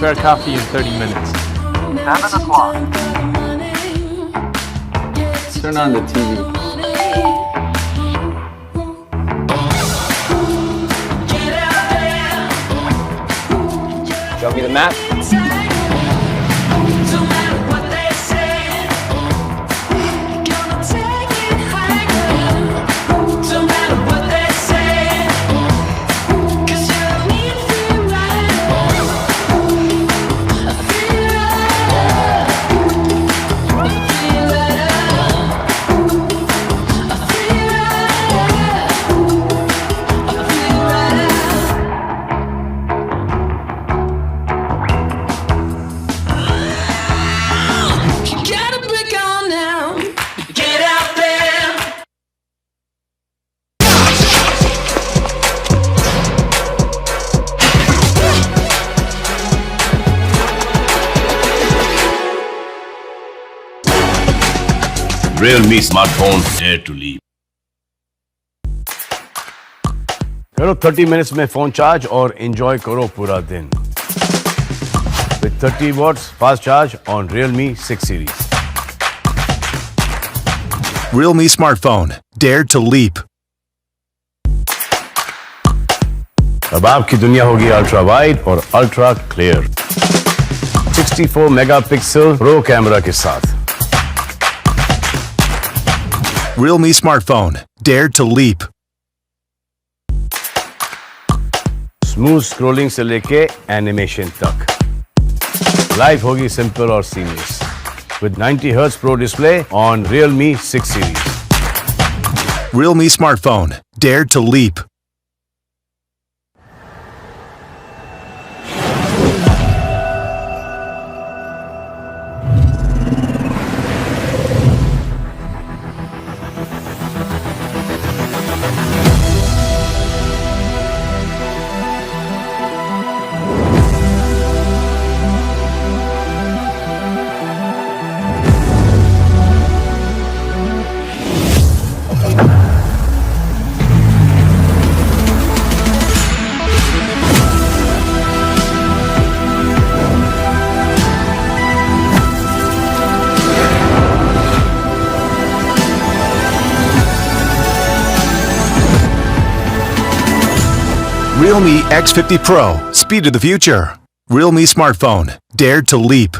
Prepare coffee in 30 minutes. 7 o'clock. Turn on the TV. Show me the map. Realme smartphone dare to leap. करो 30 minutes में phone charge और enjoy करो पूरा दिन with 30 watts fast charge on Realme 6 series. Realme smartphone, dare to leap. अब आपकी दुनिया होगी अल्ट्रा वाइड और ultra clear 64 megapixel pro camera के साथ. Realme smartphone, dare to leap. Smooth scrolling से लेके एनिमेशन तक लाइफ होगी सिंपल और seamless with 90 Hz Pro display on Realme 6 series. Realme smartphone, dare to leap. Realme X50 Pro, speed of the future. Realme smartphone, dare to leap.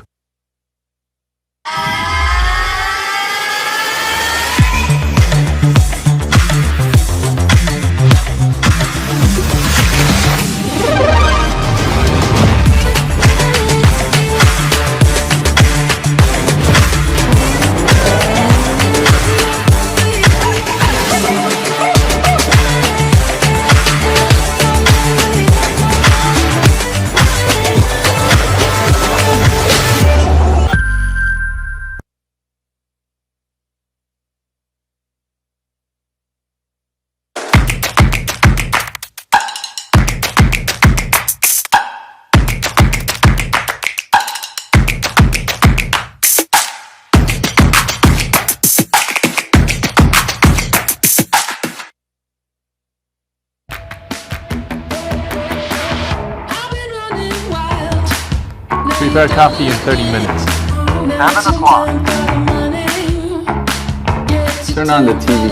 Prepare coffee in 30 minutes. 7 o'clock. Turn on the TV.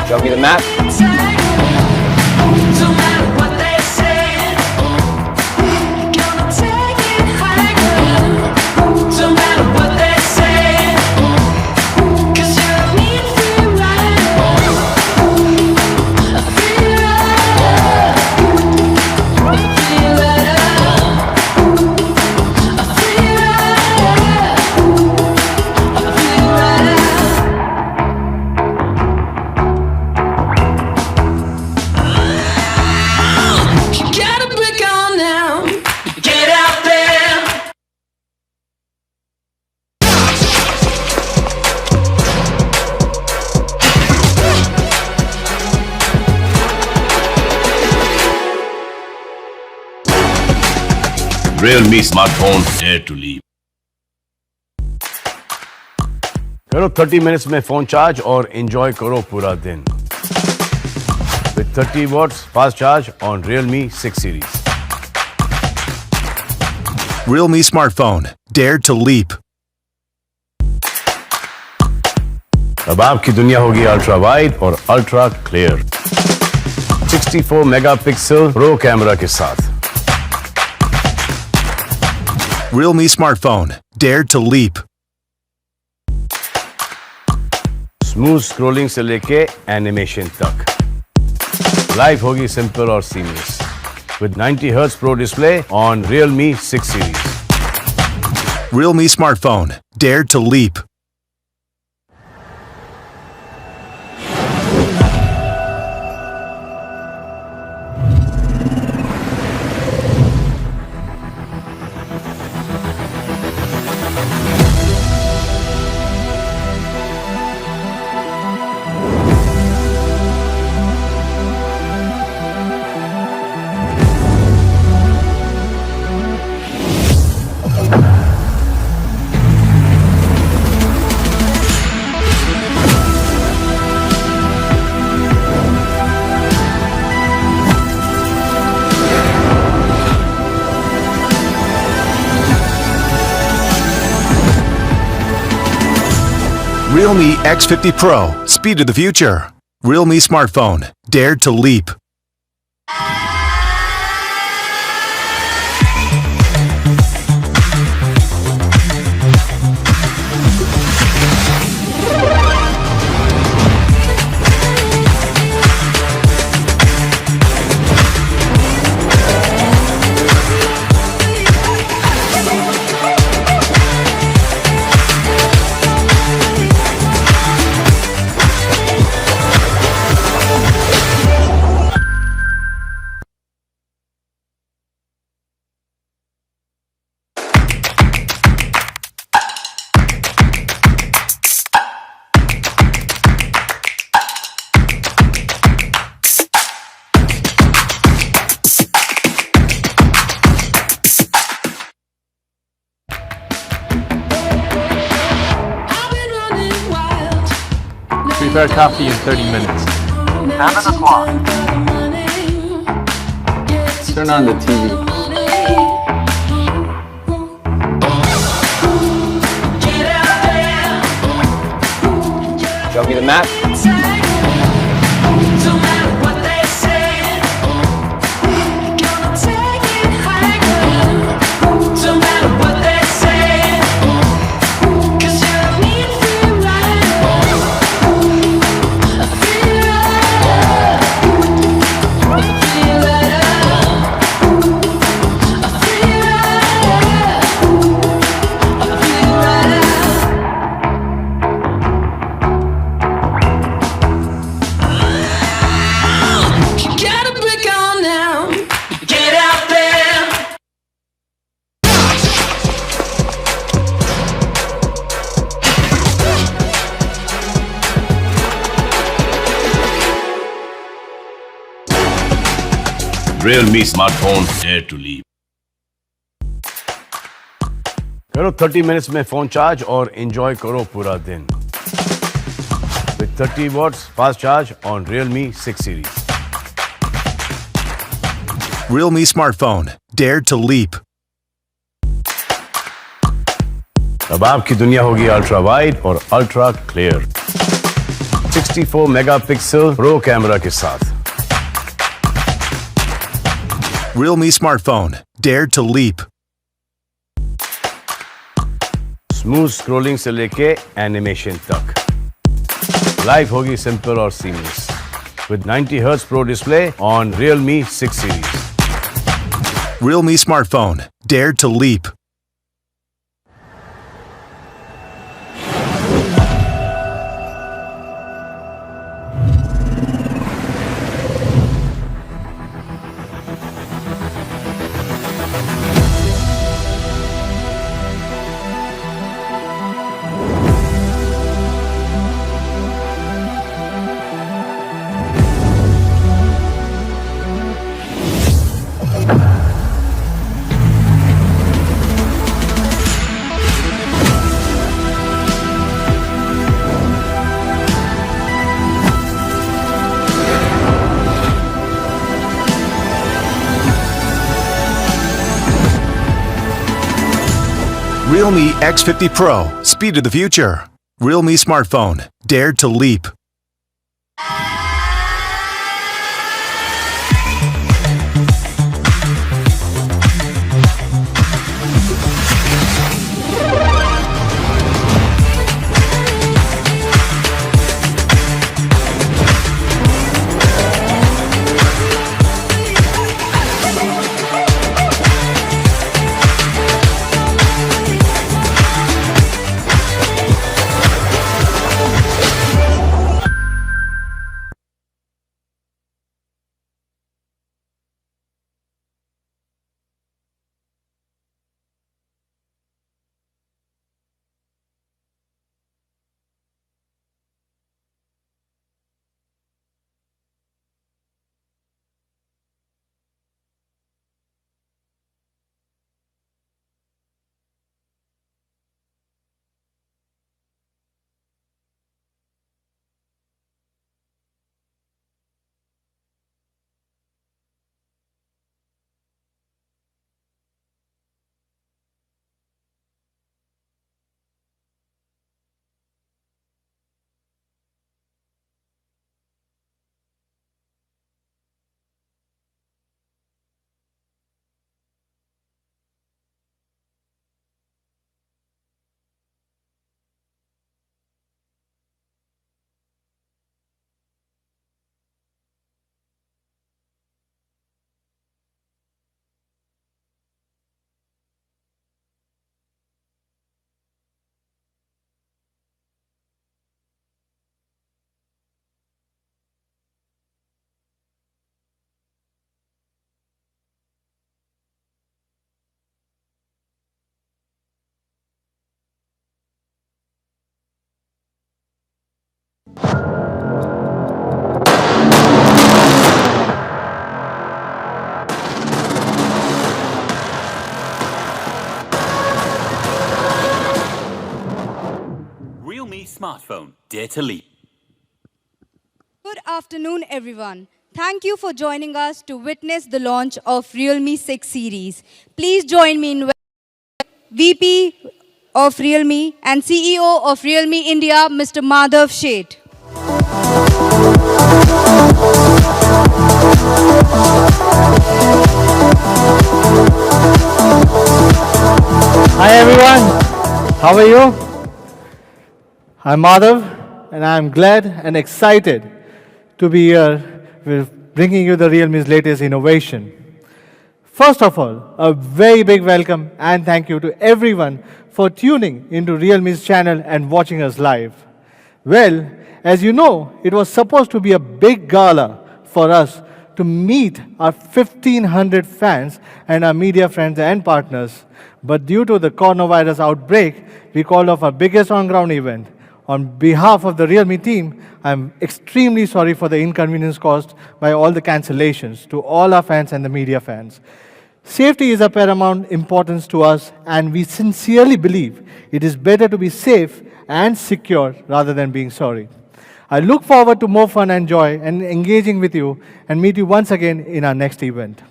Show me the map. Realme smartphone dare to leap. करो 30 minutes में phone charge और enjoy करो पूरा दिन with 30 watts fast charge on Realme 6 series. Realme smartphone. Dare to leap. अब आपकी दुनिया होगी अल्ट्रा वाइड और ultra clear 64 megapixel pro camera के साथ. Realme smartphone. Dare to leap. Smooth scrolling से लेके एनिमेशन तक. लाइफ होगी सिंपल और seamless with 90 Hz Pro display on Realme 6 series. Realme smartphone. Dare to leap. Realme X50 Pro. Speed of the future. Realme smartphone. Dare to leap. Prepare coffee in 30 minutes. 7 o'clock. Turn on the TV. Show me the map. Realme smartphone. Dare to leap. करो 30 minutes में phone charge और enjoy करो पूरा दिन with 30 watts fast charge on Realme 6 series. Realme smartphone. Dare to leap. अब आपकी दुनिया होगी अल्ट्रा वाइड और ultra clear 64 megapixel pro camera के साथ. Realme smartphone. Dare to leap. Smooth scrolling से लेके एनिमेशन तक. लाइफ होगी सिंपल और seamless with 90 Hz Pro display on Realme 6 series. Realme smartphone. Dare to leap. Realme X50 Pro, speed of the future. Realme smartphone, dared to leap. Realme smartphone, dare to leap. Good afternoon, everyone. Thank you for joining us to witness the launch of Realme 6 series. Please join me in welcoming VP of Realme and CEO of Realme India, Mr. Madhav Sheth. Hi everyone, how are you? I'm Madhav and I'm glad and excited to be here with bringing you the Realme's latest innovation. First of all, a very big welcome and thank you to everyone for tuning into Realme's channel and watching us live. Well, as you know, it was supposed to be a big gala for us to meet our 1,500 fans and our media friends and partners. But due to the coronavirus outbreak, we called off our biggest on-ground event. On behalf of the Realme team, I'm extremely sorry for the inconvenience caused by all the cancellations to all our fans and the media fans. Safety is of paramount importance to us, and we sincerely believe it is better to be safe and secure rather than being sorry. I look forward to more fun and joy and engaging with you and meet you once again in our next event.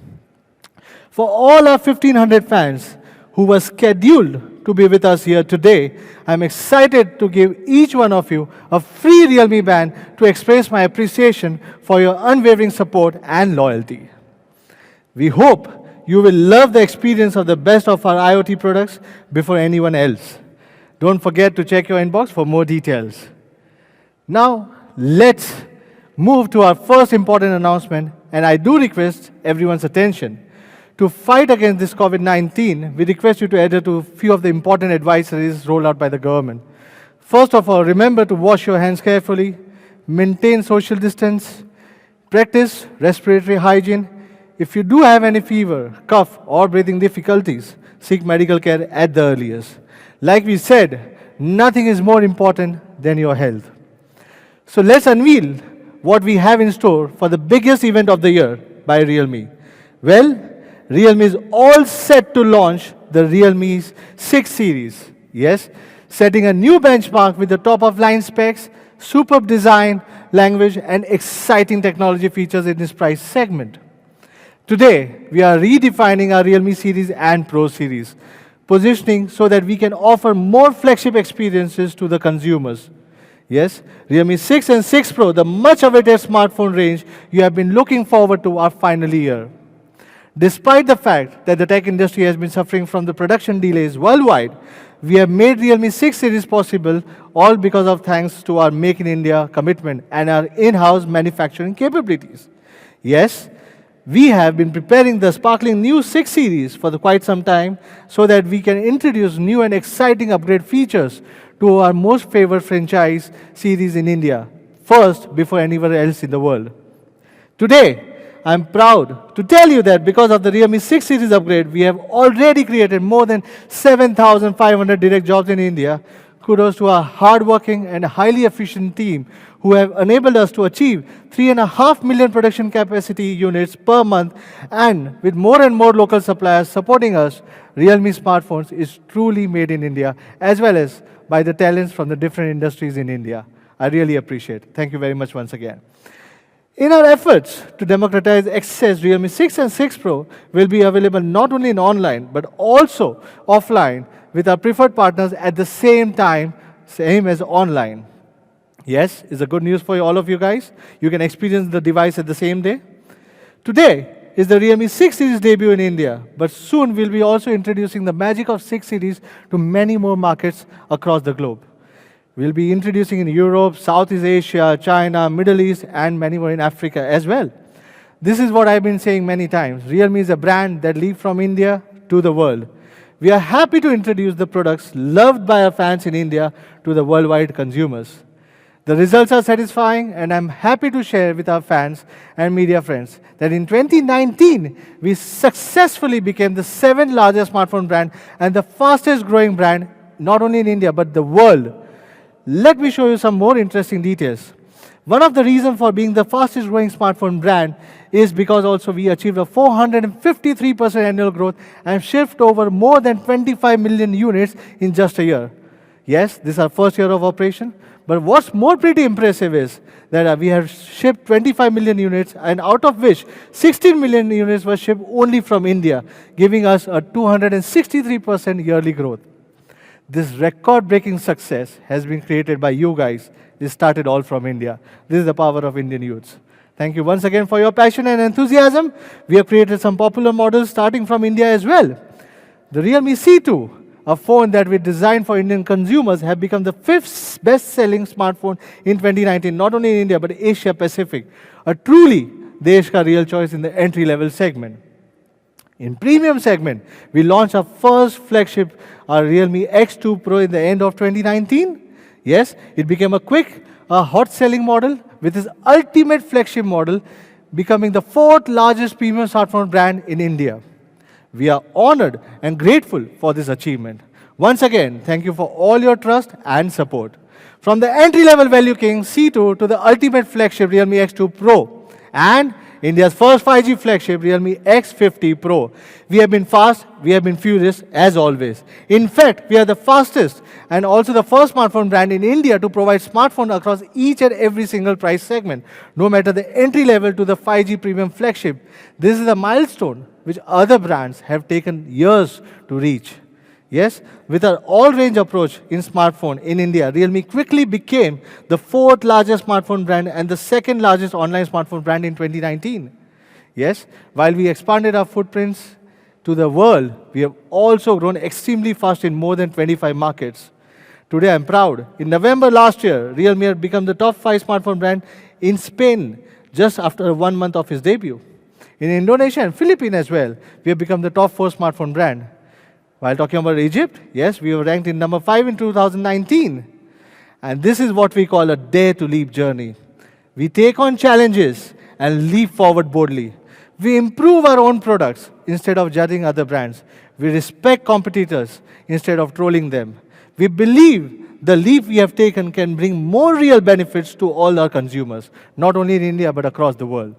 For all our 1,500 fans who were scheduled to be with us here today, I'm excited to give each one of you a free Realme band to express my appreciation for your unwavering support and loyalty. We hope you will love the experience of the best of our IoT products before anyone else. Don't forget to check your inbox for more details. Now, let's move to our first important announcement, and I do request everyone's attention. To fight against this COVID-19, we request you to adhere to a few of the important advisories rolled out by the government. First of all, remember to wash your hands carefully, maintain social distance, practice respiratory hygiene. If you do have any fever, cough, or breathing difficulties, seek medical care at the earliest. Like we said, nothing is more important than your health. So let's unveil what we have in store for the biggest event of the year by Realme. Well, Realme is all set to launch the Realme 6 series. Yes, setting a new benchmark with the top-of-line specs, superb design, language, and exciting technology features in this price segment. Today, we are redefining our Realme series and Pro series. positioning so that we can offer more flagship experiences to the consumers. Yes, Realme 6 and 6 Pro, the much-awaited smartphone range you have been looking forward to, are finally here. Despite the fact that the tech industry has been suffering from the production delays worldwide, we have made Realme 6 series possible, all because of thanks to our Make in India commitment and our in-house manufacturing capabilities. Yes, we have been preparing the sparkling new 6 series for quite some time so that we can introduce new and exciting upgrade features to our most favored franchise series in India, first before anywhere else in the world. Today, I'm proud to tell you that because of the Realme 6 series upgrade, we have already created more than 7,500 direct jobs in India. Kudos to our hardworking and highly efficient team who have enabled us to achieve 3.5 million production capacity units per month, and with more and more local suppliers supporting us, Realme smartphones is truly made in India, as well as by the talents from the different industries in India. I really appreciate it. Thank you very much once again. In our efforts to democratize access, Realme 6 and 6 Pro will be available not only in online, but also offline with our preferred partners at the same time, same as online. Yes, it's a good news for all of you guys. You can experience the device at the same day. Today is the Realme 6 series debut in India, but soon we'll be also introducing the magic of 6 series to many more markets across the globe. We'll be introducing in Europe, Southeast Asia, China, Middle East, and many more in Africa as well. This is what I've been saying many times. Realme is a brand that leads from India to the world. We are happy to introduce the products loved by our fans in India to the worldwide consumers. The results are satisfying, and I'm happy to share with our fans and media friends that in 2019, we successfully became the 7th largest smartphone brand and the fastest growing brand, not only in India, but the world. Let me show you some more interesting details. One of the reasons for being the fastest growing smartphone brand is because also we achieved a 453% annual growth and shipped over more than 25 million units in just a year. Yes, this is our first year of operation. But what's more pretty impressive is that we have shipped 25 million units, and out of which 16 million units were shipped only from India, giving us a 263% yearly growth. This record-breaking success has been created by you guys. It started all from India. This is the power of Indian youths. Thank you once again for your passion and enthusiasm. We have created some popular models starting from India as well. The Realme C2, a phone that we designed for Indian consumers, have become the 5th best-selling smartphone in 2019, not only in India, but Asia Pacific. A truly Desh ka real choice in the entry-level segment. In premium segment, we launched our first flagship, our Realme X2 Pro, in the end of 2019. Yes, it became a hot-selling model with its ultimate flagship model, becoming the 4th largest premium smartphone brand in India. We are honored and grateful for this achievement. Once again, thank you for all your trust and support. From the entry-level value king C2 to the ultimate flagship Realme X2 Pro and India's first 5G flagship Realme X50 Pro. We have been fast, we have been furious as always. In fact, we are the fastest and also the first smartphone brand in India to provide smartphones across each and every single price segment, no matter the entry level to the 5G premium flagship. This is a milestone which other brands have taken years to reach. Yes, with our all-range approach in smartphone in India, Realme quickly became the 4th largest smartphone brand and the 2nd largest online smartphone brand in 2019. Yes, while we expanded our footprints to the world, we have also grown extremely fast in more than 25 markets. Today, I'm proud. In November last year, Realme had become the top 5 smartphone brand in Spain just after 1 month of its debut. In Indonesia and Philippines as well, we have become the top 4 smartphone brand. While talking about Egypt, yes, we were ranked in number 5 in 2019. And this is what we call a dare to leap journey. We take on challenges and leap forward boldly. We improve our own products instead of judging other brands. We respect competitors instead of trolling them. We believe the leap we have taken can bring more real benefits to all our consumers, not only in India, but across the world.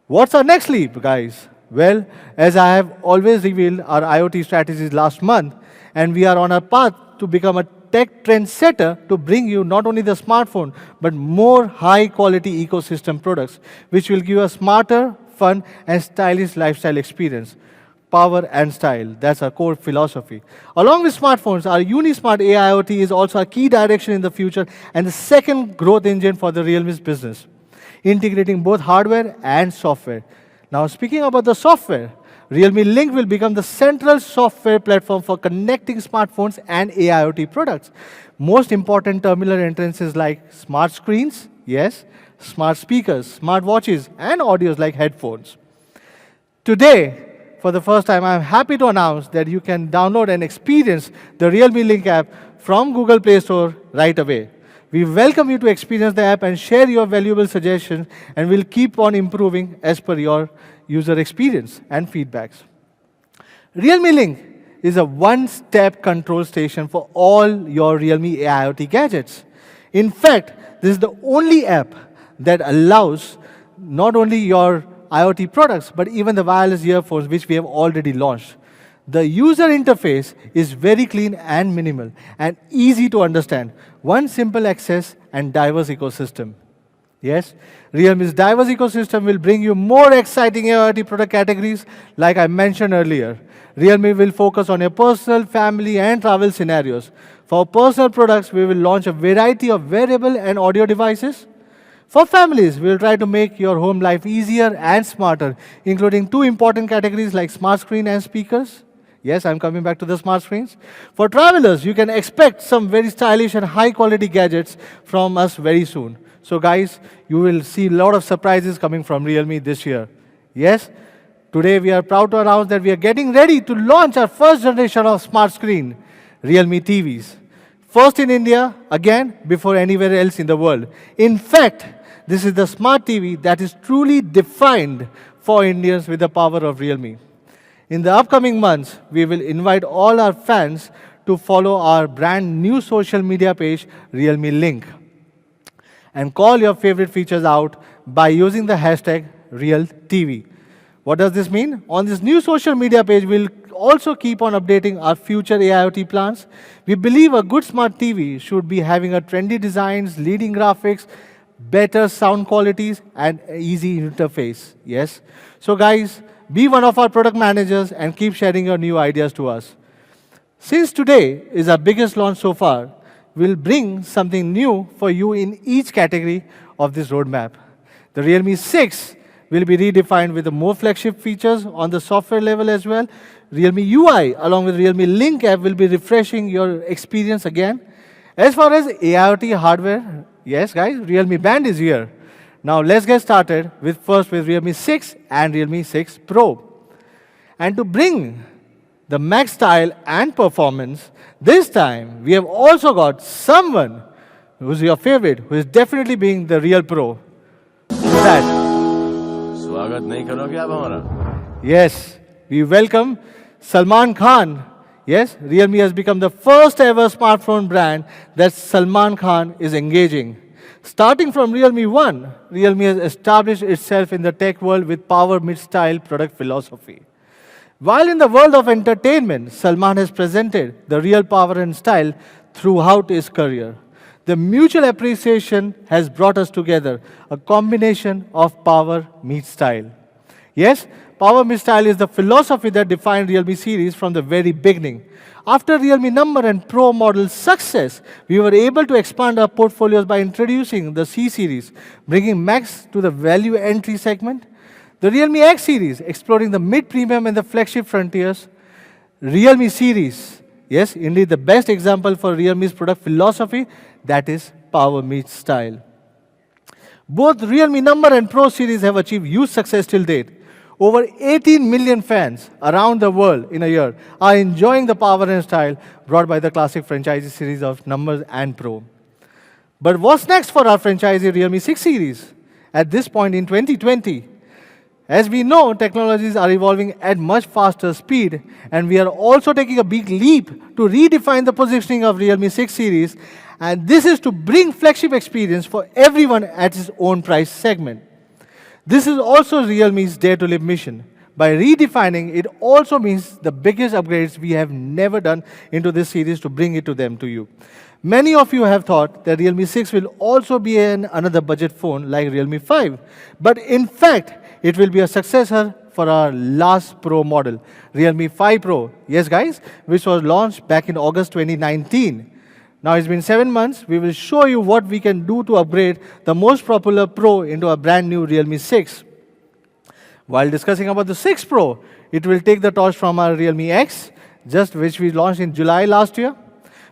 What's our next leap, guys? Well, as I have always revealed our IoT strategies last month, and we are on a path to become a tech trendsetter to bring you not only the smartphone, but more high-quality ecosystem products, which will give a smarter, fun, and stylish lifestyle experience. power and style. That's our core philosophy. Along with smartphones, our UniSmart AIoT is also a key direction in the future and the second growth engine for the Realme's business, integrating both hardware and software. Now, speaking about the software, Realme Link will become the central software platform for connecting smartphones and AIoT products. Most important terminal entrances like smart screens, yes, smart speakers, smart watches, and audios like headphones. Today, for the first time, I'm happy to announce that you can download and experience the Realme Link app from Google Play Store right away. We welcome you to experience the app and share your valuable suggestions, and we'll keep on improving as per your user experience and feedbacks. Realme Link is a one-step control station for all your Realme AIoT gadgets. In fact, this is the only app that allows not only your IoT products, but even the wireless earphones, which we have already launched. The user interface is very clean and minimal and easy to understand. One simple access and diverse ecosystem. Yes, Realme's diverse ecosystem will bring you more exciting IoT product categories like I mentioned earlier. Realme will focus on your personal, family, and travel scenarios. For personal products, we will launch a variety of wearable and audio devices. For families, we will try to make your home life easier and smarter, including two important categories like smart screen and speakers. Yes, I'm coming back to the smart screens. For travelers, you can expect some very stylish and high-quality gadgets from us very soon. So guys, you will see a lot of surprises coming from Realme this year. Yes, today we are proud to announce that we are getting ready to launch our first generation of smart screen, Realme TVs. First in India, again, before anywhere else in the world. In fact, this is the smart TV that is truly defined for Indians with the power of Realme. In the upcoming months, we will invite all our fans to follow our brand new social media page, Realme Link, and call your favorite features out by using the hashtag RealTV. What does this mean? On this new social media page, we'll also keep on updating our future AIoT plans. We believe a good smart TV should be having a trendy designs, leading graphics, better sound qualities, and easy interface. Yes. So guys, be one of our product managers and keep sharing your new ideas to us. Since today is our biggest launch so far, we'll bring something new for you in each category of this roadmap. The Realme 6 will be redefined with the more flagship features on the software level as well. Realme UI along with Realme Link app will be refreshing your experience again. As far as AIoT hardware, yes guys, Realme Band is here. Now let's get started with Realme 6 and Realme 6 Pro. And to bring the max style and performance, this time we have also got someone who's your favorite, who is definitely being the real pro. Who's that? स्वागत नहीं करोगे आप हमारा? Yes, we welcome Salman Khan. Yes, Realme has become the first ever smartphone brand that Salman Khan is engaging. Starting from Realme 1, Realme has established itself in the tech world with power mid-style product philosophy. While in the world of entertainment, Salman has presented the real power and style throughout his career. The mutual appreciation has brought us together, a combination of power meets style. Yes, power meets style is the philosophy that defined Realme series from the very beginning. After Realme Number and Pro model success, we were able to expand our portfolios by introducing the C series, bringing Max to the value entry segment, the Realme X series, exploring the mid-premium and the flagship frontiers, Realme series, yes, indeed the best example for Realme's product philosophy, that is power meets style. Both Realme Number and Pro series have achieved huge success till date. Over 18 million fans around the world in a year are enjoying the power and style brought by the classic franchisee series of Numbers and Pro. But what's next for our franchisee Realme 6 series? At this point in 2020, as we know, technologies are evolving at much faster speed, and we are also taking a big leap to redefine the positioning of Realme 6 series, and this is to bring flagship experience for everyone at its own price segment. This is also Realme's Dare to Live mission. By redefining, it also means the biggest upgrades we have never done into this series to bring it to them to you. Many of you have thought that Realme 6 will also be another budget phone like Realme 5. But in fact, it will be a successor for our last Pro model, Realme 5 Pro. Yes, guys, which was launched back in August 2019. Now it's been 7 months. We will show you what we can do to upgrade the most popular Pro into a brand new Realme 6. While discussing about the 6 Pro, it will take the torch from our Realme X, which we launched in July last year,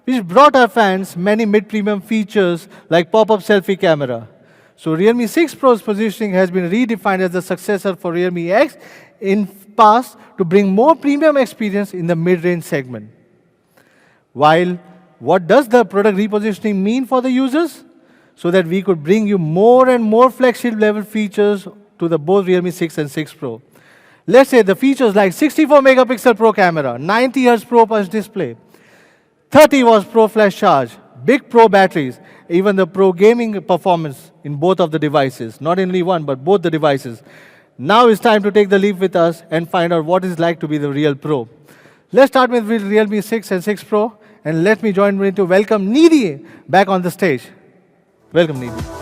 which brought our fans many mid-premium features like pop-up selfie camera. So Realme 6 Pro's positioning has been redefined as the successor for Realme X in past to bring more premium experience in the mid-range segment. While what does the product repositioning mean for the users? So that we could bring you more and more flagship level features to the both Realme 6 and 6 Pro. Let's say the features like 64 megapixel Pro camera, 90 Hz Pro Punch display, 30 watts Pro flash charge, big Pro batteries, even the Pro gaming performance in both of the devices, not only one, but both the devices. Now it's time to take the leap with us and find out what it's like to be the real Pro. Let's start with Realme 6 and 6 Pro, and let me join me to welcome Nidhi back on the stage. Welcome, Nidhi.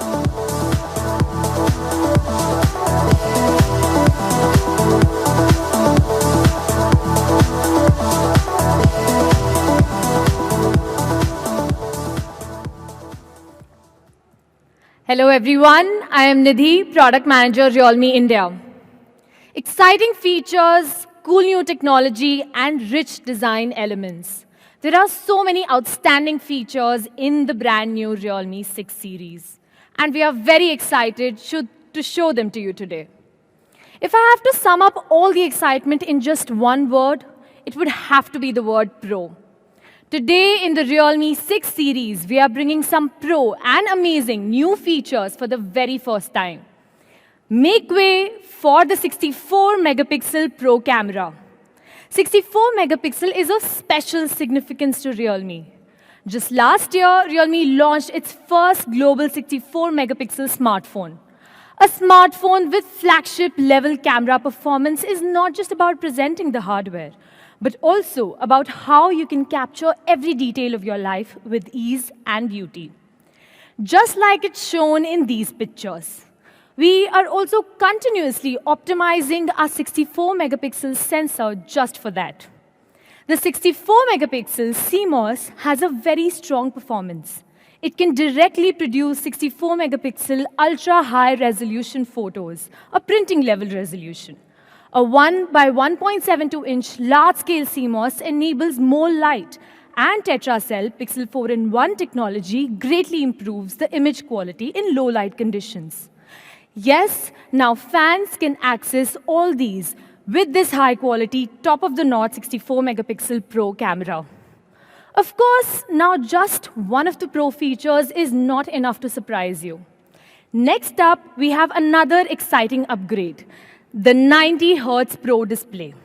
Hello everyone, I am Nidhi, Product Manager, Realme India. Exciting features, cool new technology, and rich design elements. There are so many outstanding features in the brand new Realme 6 series, and we are very excited to show them to you today. If I have to sum up all the excitement in just one word, it would have to be the word Pro. Today in the Realme 6 series, we are bringing some Pro and amazing new features for the very first time. Make way for the 64 megapixel Pro camera. 64 megapixel is of special significance to Realme. Just last year, Realme launched its first global 64 megapixel smartphone. A smartphone with flagship level camera performance is not just about presenting the hardware, but also about how you can capture every detail of your life with ease and beauty. Just like it's shown in these pictures. We are also continuously optimizing our 64 megapixel sensor just for that. The 64 megapixel CMOS has a very strong performance. It can directly produce 64 megapixel ultra high resolution photos, a printing level resolution. A 1 by 1.72 inch large-scale CMOS enables more light, and TetraCell Pixel 4-in-1 technology greatly improves the image quality in low light conditions. Yes, now fans can access all these with this high-quality, top-of-the-notch 64 megapixel Pro camera. Of course, now just one of the Pro features is not enough to surprise you. Next up, we have another exciting upgrade. The 90 Hz Pro display.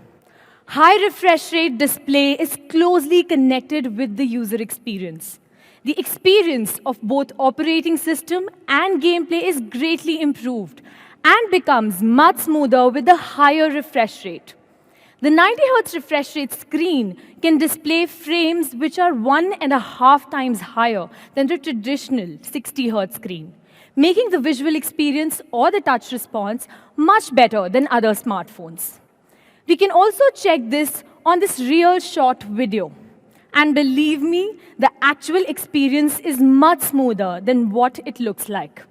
High refresh rate display is closely connected with the user experience. The experience of both operating system and gameplay is greatly improved and becomes much smoother with a higher refresh rate. The 90 Hz refresh rate screen can display frames which are 1.5 times higher than the traditional 60 Hz screen, making the visual experience or the touch response much better than other smartphones. We can also check this on this real short video. And believe me, the actual experience is much smoother than what it looks like.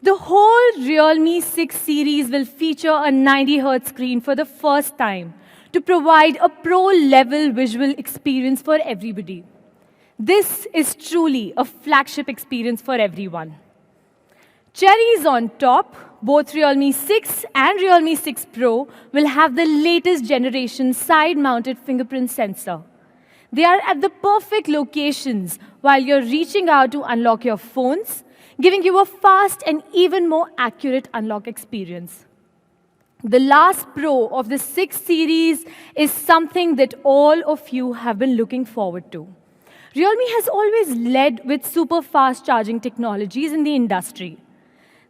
The whole Realme 6 series will feature a 90 Hz screen for the first time to provide a pro-level visual experience for everybody. This is truly a flagship experience for everyone. Cherries on top, both Realme 6 and Realme 6 Pro will have the latest generation side-mounted fingerprint sensor. They are at the perfect locations while you're reaching out to unlock your phones, giving you a fast and even more accurate unlock experience. The last Pro of the 6 series is something that all of you have been looking forward to. Realme has always led with super fast charging technologies in the industry.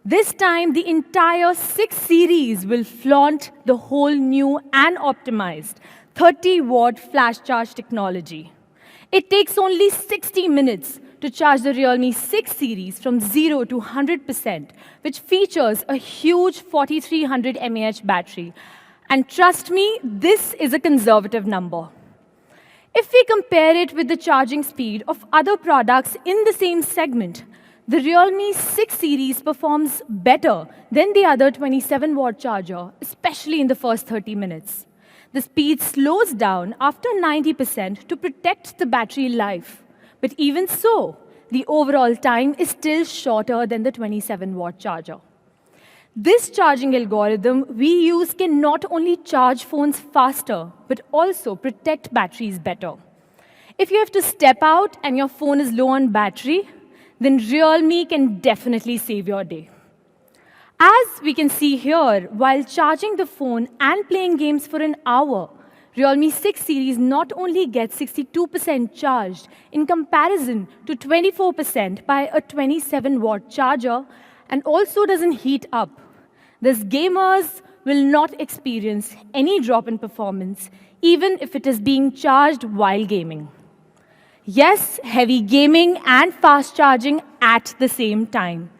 This time, the entire 6 series will flaunt the whole new and optimized 30-watt flash charge technology. It takes only 60 minutes to charge the Realme 6 series from 0 to 100%, which features a huge 4300 mAh battery, And trust me, this is a conservative number. If we compare it with the charging speed of other products in the same segment, the Realme 6 series performs better than the other 27-watt charger, especially in the first 30 minutes. The speed slows down after 90% to protect the battery life. But even so, the overall time is still shorter than the 27-watt charger. This charging algorithm we use can not only charge phones faster, but also protect batteries better. If you have to step out and your phone is low on battery, then Realme can definitely save your day. As we can see here, while charging the phone and playing games for an hour, Realme 6 series not only gets 62% charged in comparison to 24% by a 27-watt charger, and also doesn't heat up. Thus, gamers will not experience any drop in performance, even if it is being charged while gaming. Yes, heavy gaming and fast charging at the same time.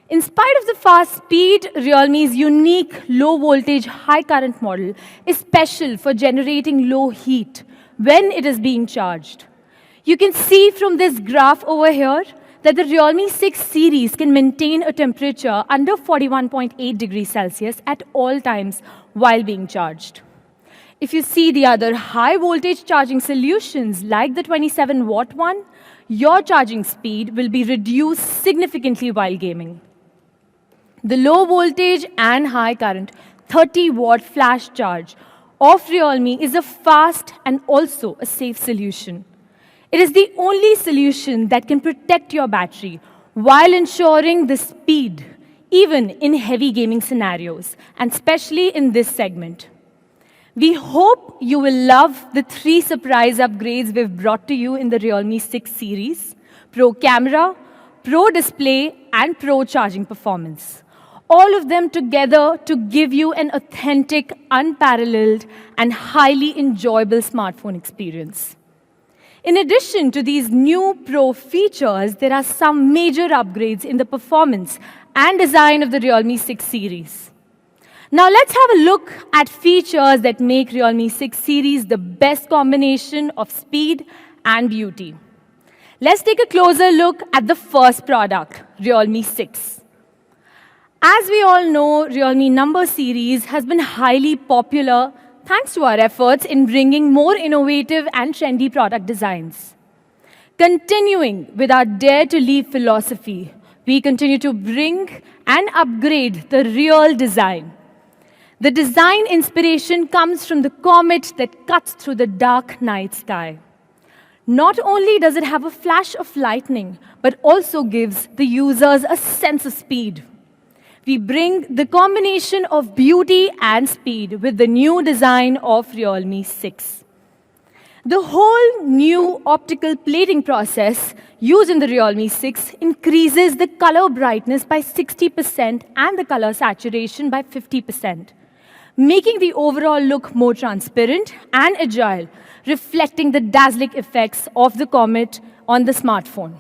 In spite of the fast speed, Realme's unique low-voltage, high-current model is special for generating low heat when it is being charged. You can see from this graph over here that the Realme 6 series can maintain a temperature under 41.8 degrees Celsius at all times while being charged. If you see the other high-voltage charging solutions like the 27-watt one, your charging speed will be reduced significantly while gaming. The low-voltage and high-current 30-watt flash charge of Realme is a fast and also a safe solution. It is the only solution that can protect your battery while ensuring the speed, even in heavy gaming scenarios, and especially in this segment. We hope you will love the 3 surprise upgrades we've brought to you in the Realme 6 series: Pro Camera, Pro Display, and Pro Charging Performance. All of them together to give you an authentic, unparalleled, and highly enjoyable smartphone experience. In addition to these new Pro features, there are some major upgrades in the performance and design of the Realme 6 series. Now let's have a look at features that make Realme 6 series the best combination of speed and beauty. Let's take a closer look at the first product, Realme 6. As we all know, Realme Number series has been highly popular thanks to our efforts in bringing more innovative and trendy product designs. Continuing with our Dare to Leap philosophy, we continue to bring and upgrade the real design. The design inspiration comes from the comet that cuts through the dark night sky. Not only does it have a flash of lightning, but also gives the users a sense of speed. We bring the combination of beauty and speed with the new design of Realme 6. The whole new optical plating process used in the Realme 6 increases the color brightness by 60% and the color saturation by 50%, making the overall look more transparent and agile, reflecting the dazzling effects of the comet on the smartphone.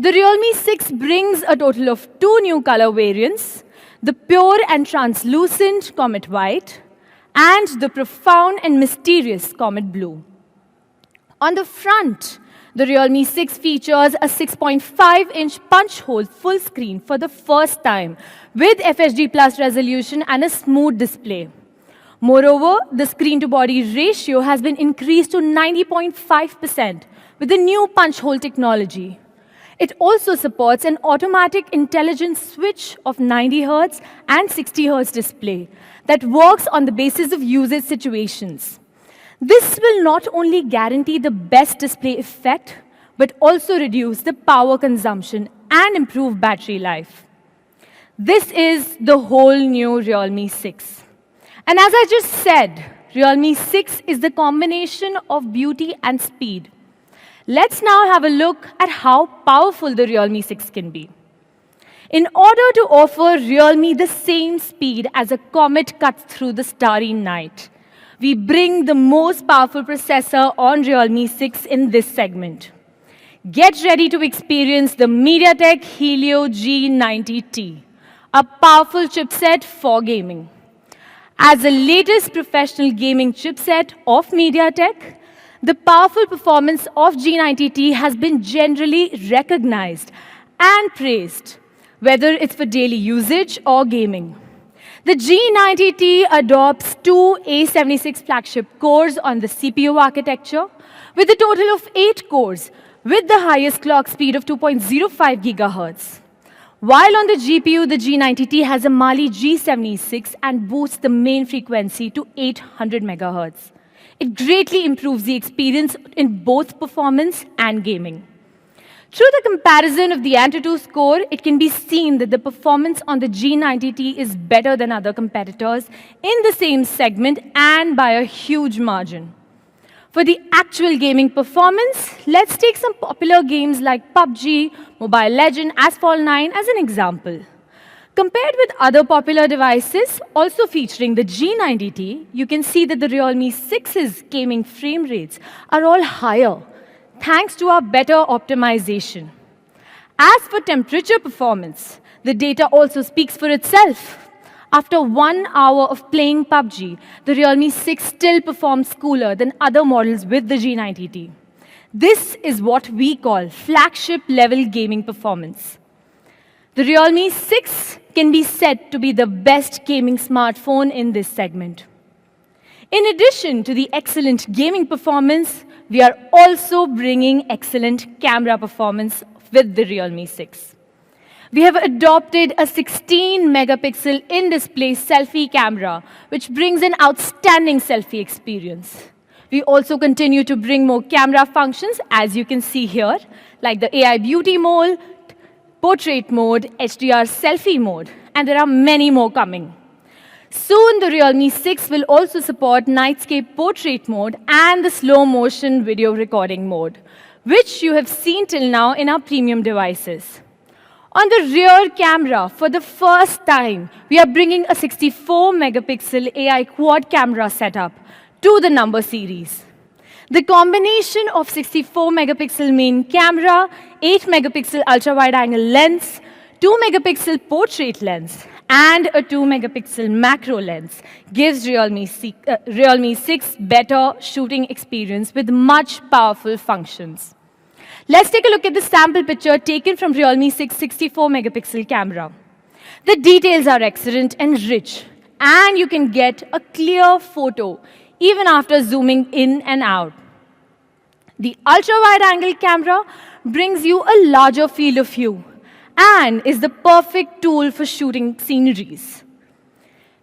The Realme 6 brings a total of 2 new color variants: the pure and translucent Comet White and the profound and mysterious Comet Blue. On the front, the Realme 6 features a 6.5-inch punch-hole full screen for the first time with FHD Plus resolution and a smooth display. Moreover, the screen-to-body ratio has been increased to 90.5% with the new punch-hole technology. It also supports an automatic intelligent switch of 90 Hz and 60 Hz display that works on the basis of usage situations. This will not only guarantee the best display effect, but also reduce the power consumption and improve battery life. This is the whole new Realme 6. And as I just said, Realme 6 is the combination of beauty and speed. Let's now have a look at how powerful the Realme 6 can be. In order to offer Realme the same speed as a comet cuts through the starry night, we bring the most powerful processor on Realme 6 in this segment. Get ready to experience the MediaTek Helio G90T, a powerful chipset for gaming. As the latest professional gaming chipset of MediaTek, the powerful performance of G90T has been generally recognized and praised, whether it's for daily usage or gaming. The G90T adopts two A76 flagship cores on the CPU architecture, with a total of 8 cores, with the highest clock speed of 2.05 GHz. While on the GPU, the G90T has a Mali G76 and boosts the main frequency to 800 MHz. It greatly improves the experience in both performance and gaming. Through the comparison of the Antutu score, it can be seen that the performance on the G90T is better than other competitors in the same segment and by a huge margin. For the actual gaming performance, let's take some popular games like PUBG, Mobile Legends, Asphalt 9 as an example. Compared with other popular devices, also featuring the G90T, you can see that the Realme 6's gaming frame rates are all higher, thanks to our better optimization. As for temperature performance, the data also speaks for itself. After 1 hour of playing PUBG, the Realme 6 still performs cooler than other models with the G90T. This is what we call flagship-level gaming performance. The Realme 6 can be said to be the best gaming smartphone in this segment. In addition to the excellent gaming performance, we are also bringing excellent camera performance with the Realme 6. We have adopted a 16-megapixel in-display selfie camera, which brings an outstanding selfie experience. We also continue to bring more camera functions, as you can see here, like the AI beauty mode, portrait mode, HDR selfie mode, and there are many more coming. Soon, the Realme 6 will also support Nightscape portrait mode and the slow motion video recording mode, which you have seen till now in our premium devices. On the rear camera, for the first time, we are bringing a 64-megapixel AI quad camera setup to the number series. The combination of 64-megapixel main camera, 8-megapixel ultra-wide-angle lens, 2-megapixel portrait lens, and a 2-megapixel macro lens gives Realme 6 better shooting experience with much powerful functions. Let's take a look at the sample picture taken from Realme 6 64-megapixel camera. The details are excellent and rich, and you can get a clear photo even after zooming in and out. The ultra-wide-angle camera brings you a larger field of view and is the perfect tool for shooting sceneries.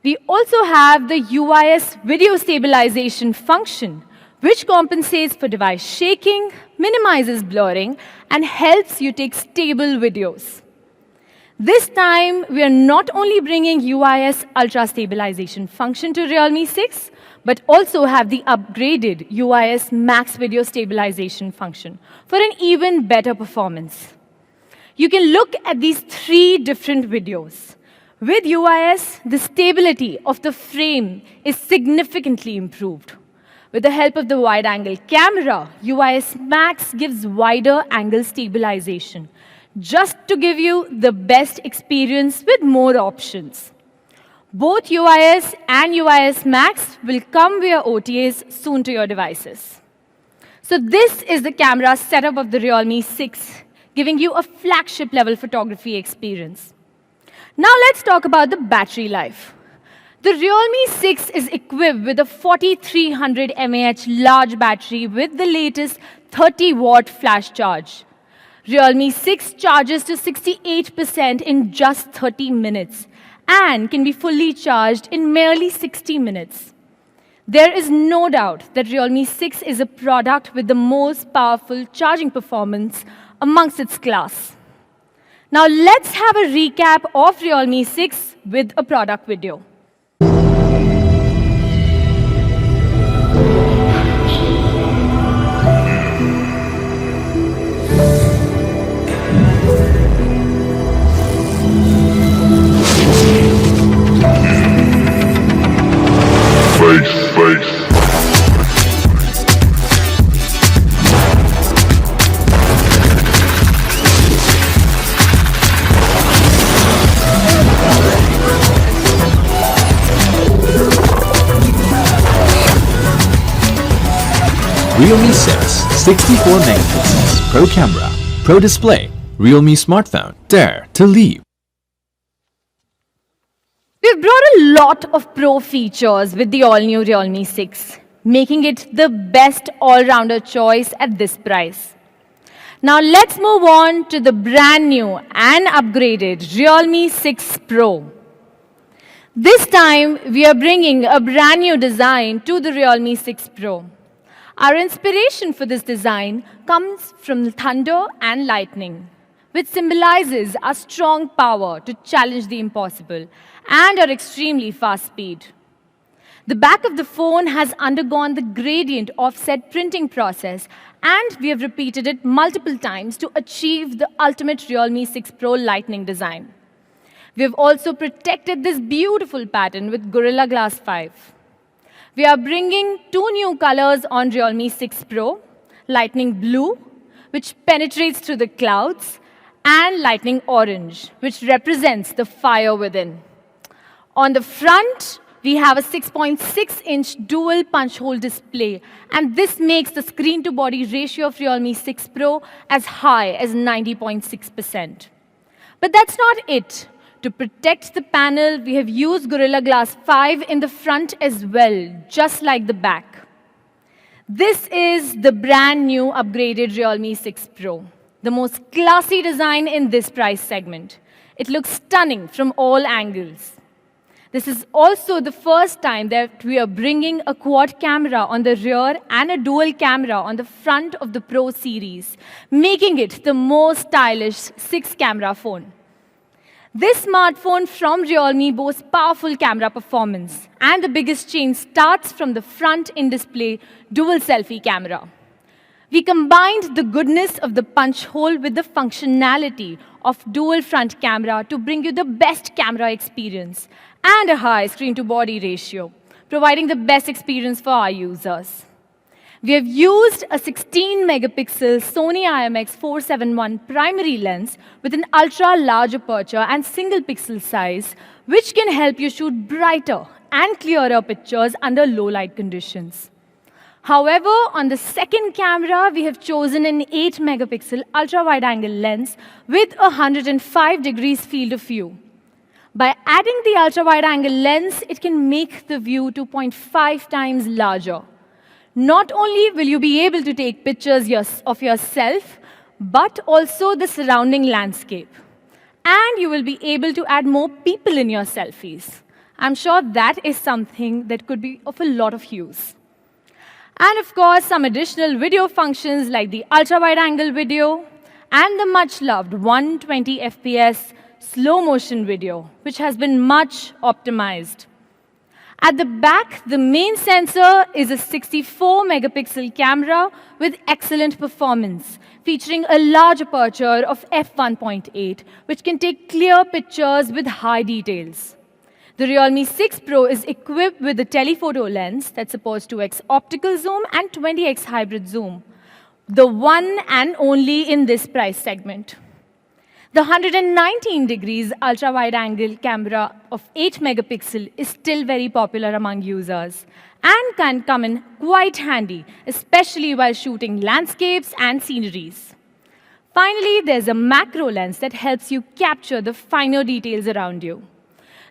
We also have the UIS video stabilization function, which compensates for device shaking, minimizes blurring, and helps you take stable videos. This time, we are not only bringing UIS Ultra Stabilization function to Realme 6, but also have the upgraded UIS Max Video Stabilization function for an even better performance. You can look at these 3 different videos. With UIS, the stability of the frame is significantly improved. With the help of the wide-angle camera, UIS Max gives wider angle stabilization, just to give you the best experience with more options. Both UIS and UIS Max will come via OTAs soon to your devices. So this is the camera setup of the Realme 6, giving you a flagship-level photography experience. Now let's talk about the battery life. The Realme 6 is equipped with a 4300 mAh large battery with the latest 30-watt flash charge. Realme 6 charges to 68% in just 30 minutes and can be fully charged in merely 60 minutes. There is no doubt that Realme 6 is a product with the most powerful charging performance amongst its class. Now let's have a recap of Realme 6 with a product video. Realme 6, 64 megapixels, Pro camera, Pro display, Realme smartphone. Dare to leap. We've brought a lot of pro features with the all-new Realme 6, making it the best all-rounder choice at this price. Now let's move on to the brand new and upgraded Realme 6 Pro. This time, we are bringing a brand new design to the Realme 6 Pro. Our inspiration for this design comes from thunder and lightning, which symbolizes our strong power to challenge the impossible and our extremely fast speed. The back of the phone has undergone the gradient offset printing process, and we have repeated it multiple times to achieve the ultimate Realme 6 Pro Lightning design. We have also protected this beautiful pattern with Gorilla Glass 5. We are bringing two new colors on Realme 6 Pro, Lightning Blue, which penetrates through the clouds, and Lightning Orange, which represents the fire within. On the front, we have a 6.6-inch dual punch hole display, and this makes the screen-to-body ratio of Realme 6 Pro as high as 90.6%. But that's not it. To protect the panel, we have used Gorilla Glass 5 in the front as well, just like the back. This is the brand new upgraded Realme 6 Pro, the most classy design in this price segment. It looks stunning from all angles. This is also the first time that we are bringing a quad camera on the rear and a dual camera on the front of the Pro series, making it the most stylish 6-camera phone. This smartphone from Realme boasts powerful camera performance, and the biggest change starts from the front in-display dual selfie camera. We combined the goodness of the punch hole with the functionality of dual front camera to bring you the best camera experience and a high screen-to-body ratio, providing the best experience for our users. We have used a 16-megapixel Sony IMX471 primary lens with an ultra-large aperture and single-pixel size, which can help you shoot brighter and clearer pictures under low-light conditions. However, on the second camera, we have chosen an 8-megapixel ultra-wide-angle lens with a 105 degrees field of view. By adding the ultra-wide-angle lens, it can make the view 2.5 times larger. Not only will you be able to take pictures of yourself, but also the surrounding landscape. And you will be able to add more people in your selfies. I'm sure that is something that could be of a lot of use. And of course, some additional video functions like the ultra-wide-angle video and the much-loved 120 FPS slow-motion video, which has been much optimized. At the back, the main sensor is a 64-megapixel camera with excellent performance, featuring a large aperture of f1.8, which can take clear pictures with high details. The Realme 6 Pro is equipped with a telephoto lens that supports 2x optical zoom and 20x hybrid zoom, the one and only in this price segment. The 119 degrees ultra-wide-angle camera of 8 megapixel is still very popular among users and can come in quite handy, especially while shooting landscapes and sceneries. Finally, there's a macro lens that helps you capture the finer details around you.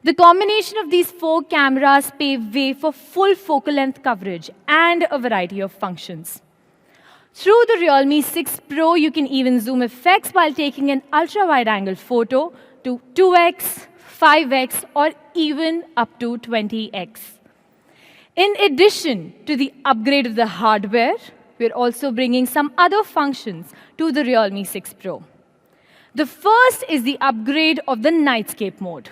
The combination of these 4 cameras pave way for full focal length coverage and a variety of functions. Through the Realme 6 Pro, you can even zoom effects while taking an ultra-wide-angle photo to 2x, 5x, or even up to 20x. In addition to the upgrade of the hardware, we're also bringing some other functions to the Realme 6 Pro. The first is the upgrade of the Nightscape mode,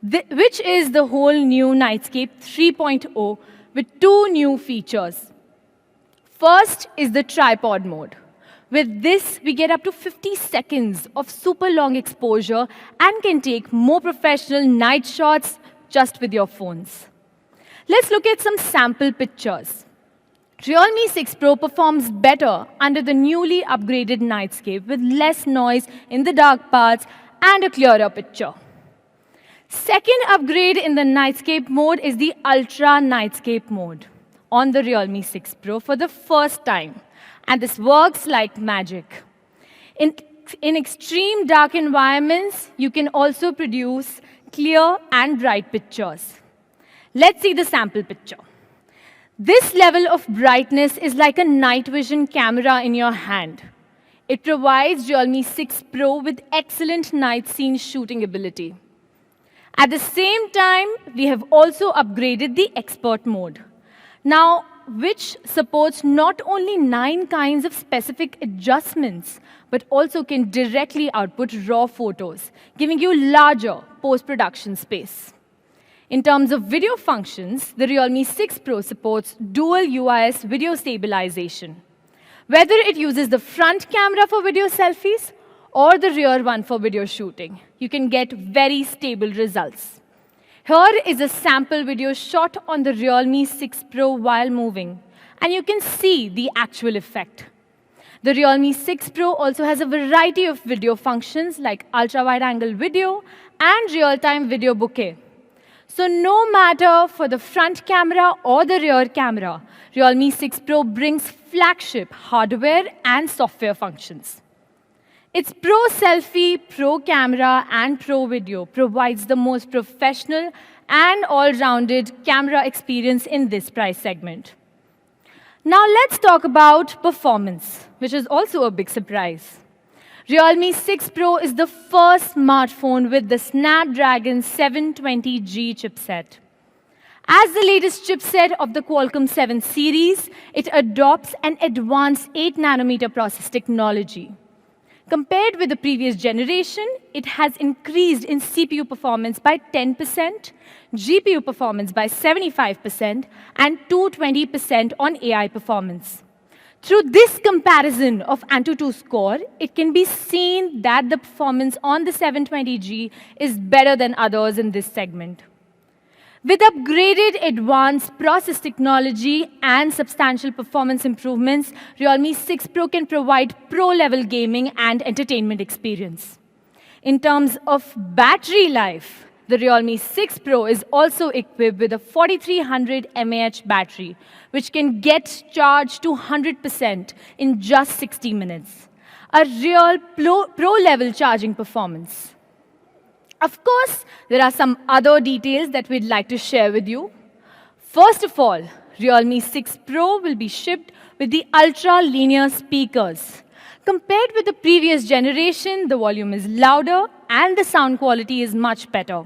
which is the whole new Nightscape 3.0 with 2 new features. First is the tripod mode. With this, we get up to 50 seconds of super long exposure and can take more professional night shots just with your phones. Let's look at some sample pictures. Realme 6 Pro performs better under the newly upgraded Nightscape with less noise in the dark parts and a clearer picture. Second upgrade in the Nightscape mode is the Ultra Nightscape mode. on the Realme 6 Pro for the first time. And this works like magic. In extreme dark environments, you can also produce clear and bright pictures. Let's see the sample picture. This level of brightness is like a night vision camera in your hand. It provides Realme 6 Pro with excellent night scene shooting ability. At the same time, we have also upgraded the expert mode. Now, which supports not only 9 kinds of specific adjustments, but also can directly output raw photos, giving you larger post-production space. In terms of video functions, the Realme 6 Pro supports dual UIS video stabilization. Whether it uses the front camera for video selfies or the rear one for video shooting, you can get very stable results. Here is a sample video shot on the Realme 6 Pro while moving, and you can see the actual effect. The Realme 6 Pro also has a variety of video functions like ultra-wide-angle video and real-time video bokeh. So no matter for the front camera or the rear camera, Realme 6 Pro brings flagship hardware and software functions. Its Pro Selfie, Pro Camera, and Pro Video provides the most professional and all-rounded camera experience in this price segment. Now let's talk about performance, which is also a big surprise. Realme 6 Pro is the first smartphone with the Snapdragon 720G chipset. As the latest chipset of the Qualcomm 7 series, it adopts an advanced 8nm process technology. Compared with the previous generation, it has increased in CPU performance by 10%, GPU performance by 75%, and 220% on AI performance. Through this comparison of AnTuTu score, it can be seen that the performance on the 720G is better than others in this segment. With upgraded advanced process technology and substantial performance improvements, Realme 6 Pro can provide pro-level gaming and entertainment experience. In terms of battery life, the Realme 6 Pro is also equipped with a 4300 mAh battery, which can get charged to 100% in just 60 minutes. A real pro-level charging performance. Of course, there are some other details that we'd like to share with you. First of all, Realme 6 Pro will be shipped with the ultra-linear speakers. Compared with the previous generation, the volume is louder and the sound quality is much better.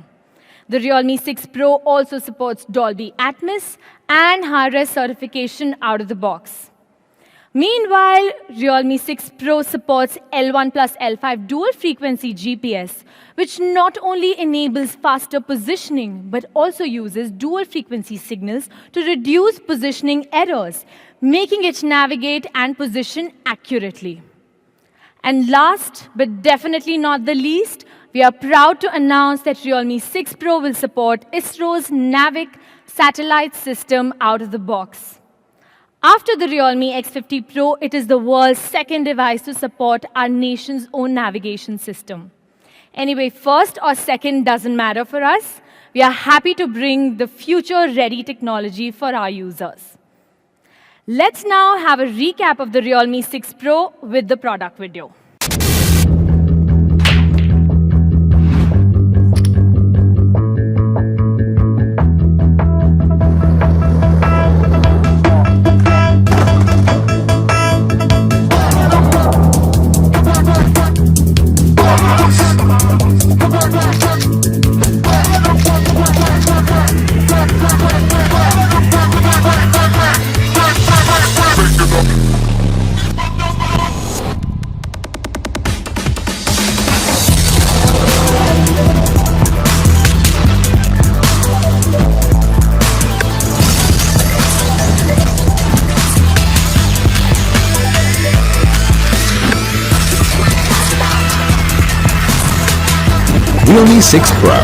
The Realme 6 Pro also supports Dolby Atmos and high-res certification out of the box. Meanwhile, Realme 6 Pro supports L1 plus L5 dual-frequency GPS, which not only enables faster positioning, but also uses dual-frequency signals to reduce positioning errors, making it navigate and position accurately. And last, but definitely not the least, we are proud to announce that Realme 6 Pro will support ISRO's NAVIC satellite system out of the box. After the Realme X50 Pro, it is the world's second device to support our nation's own navigation system. Anyway, first or second doesn't matter for us. We are happy to bring the future-ready technology for our users. Let's now have a recap of the Realme 6 Pro with the product video. Realme 6 Pro,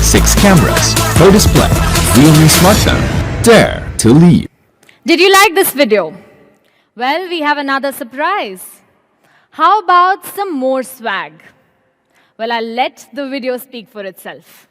6 cameras, Pro display, Realme smartphone, dare to leap. Did you like this video? Well, we have another surprise. How about some more swag? Well, I'll let the video speak for itself.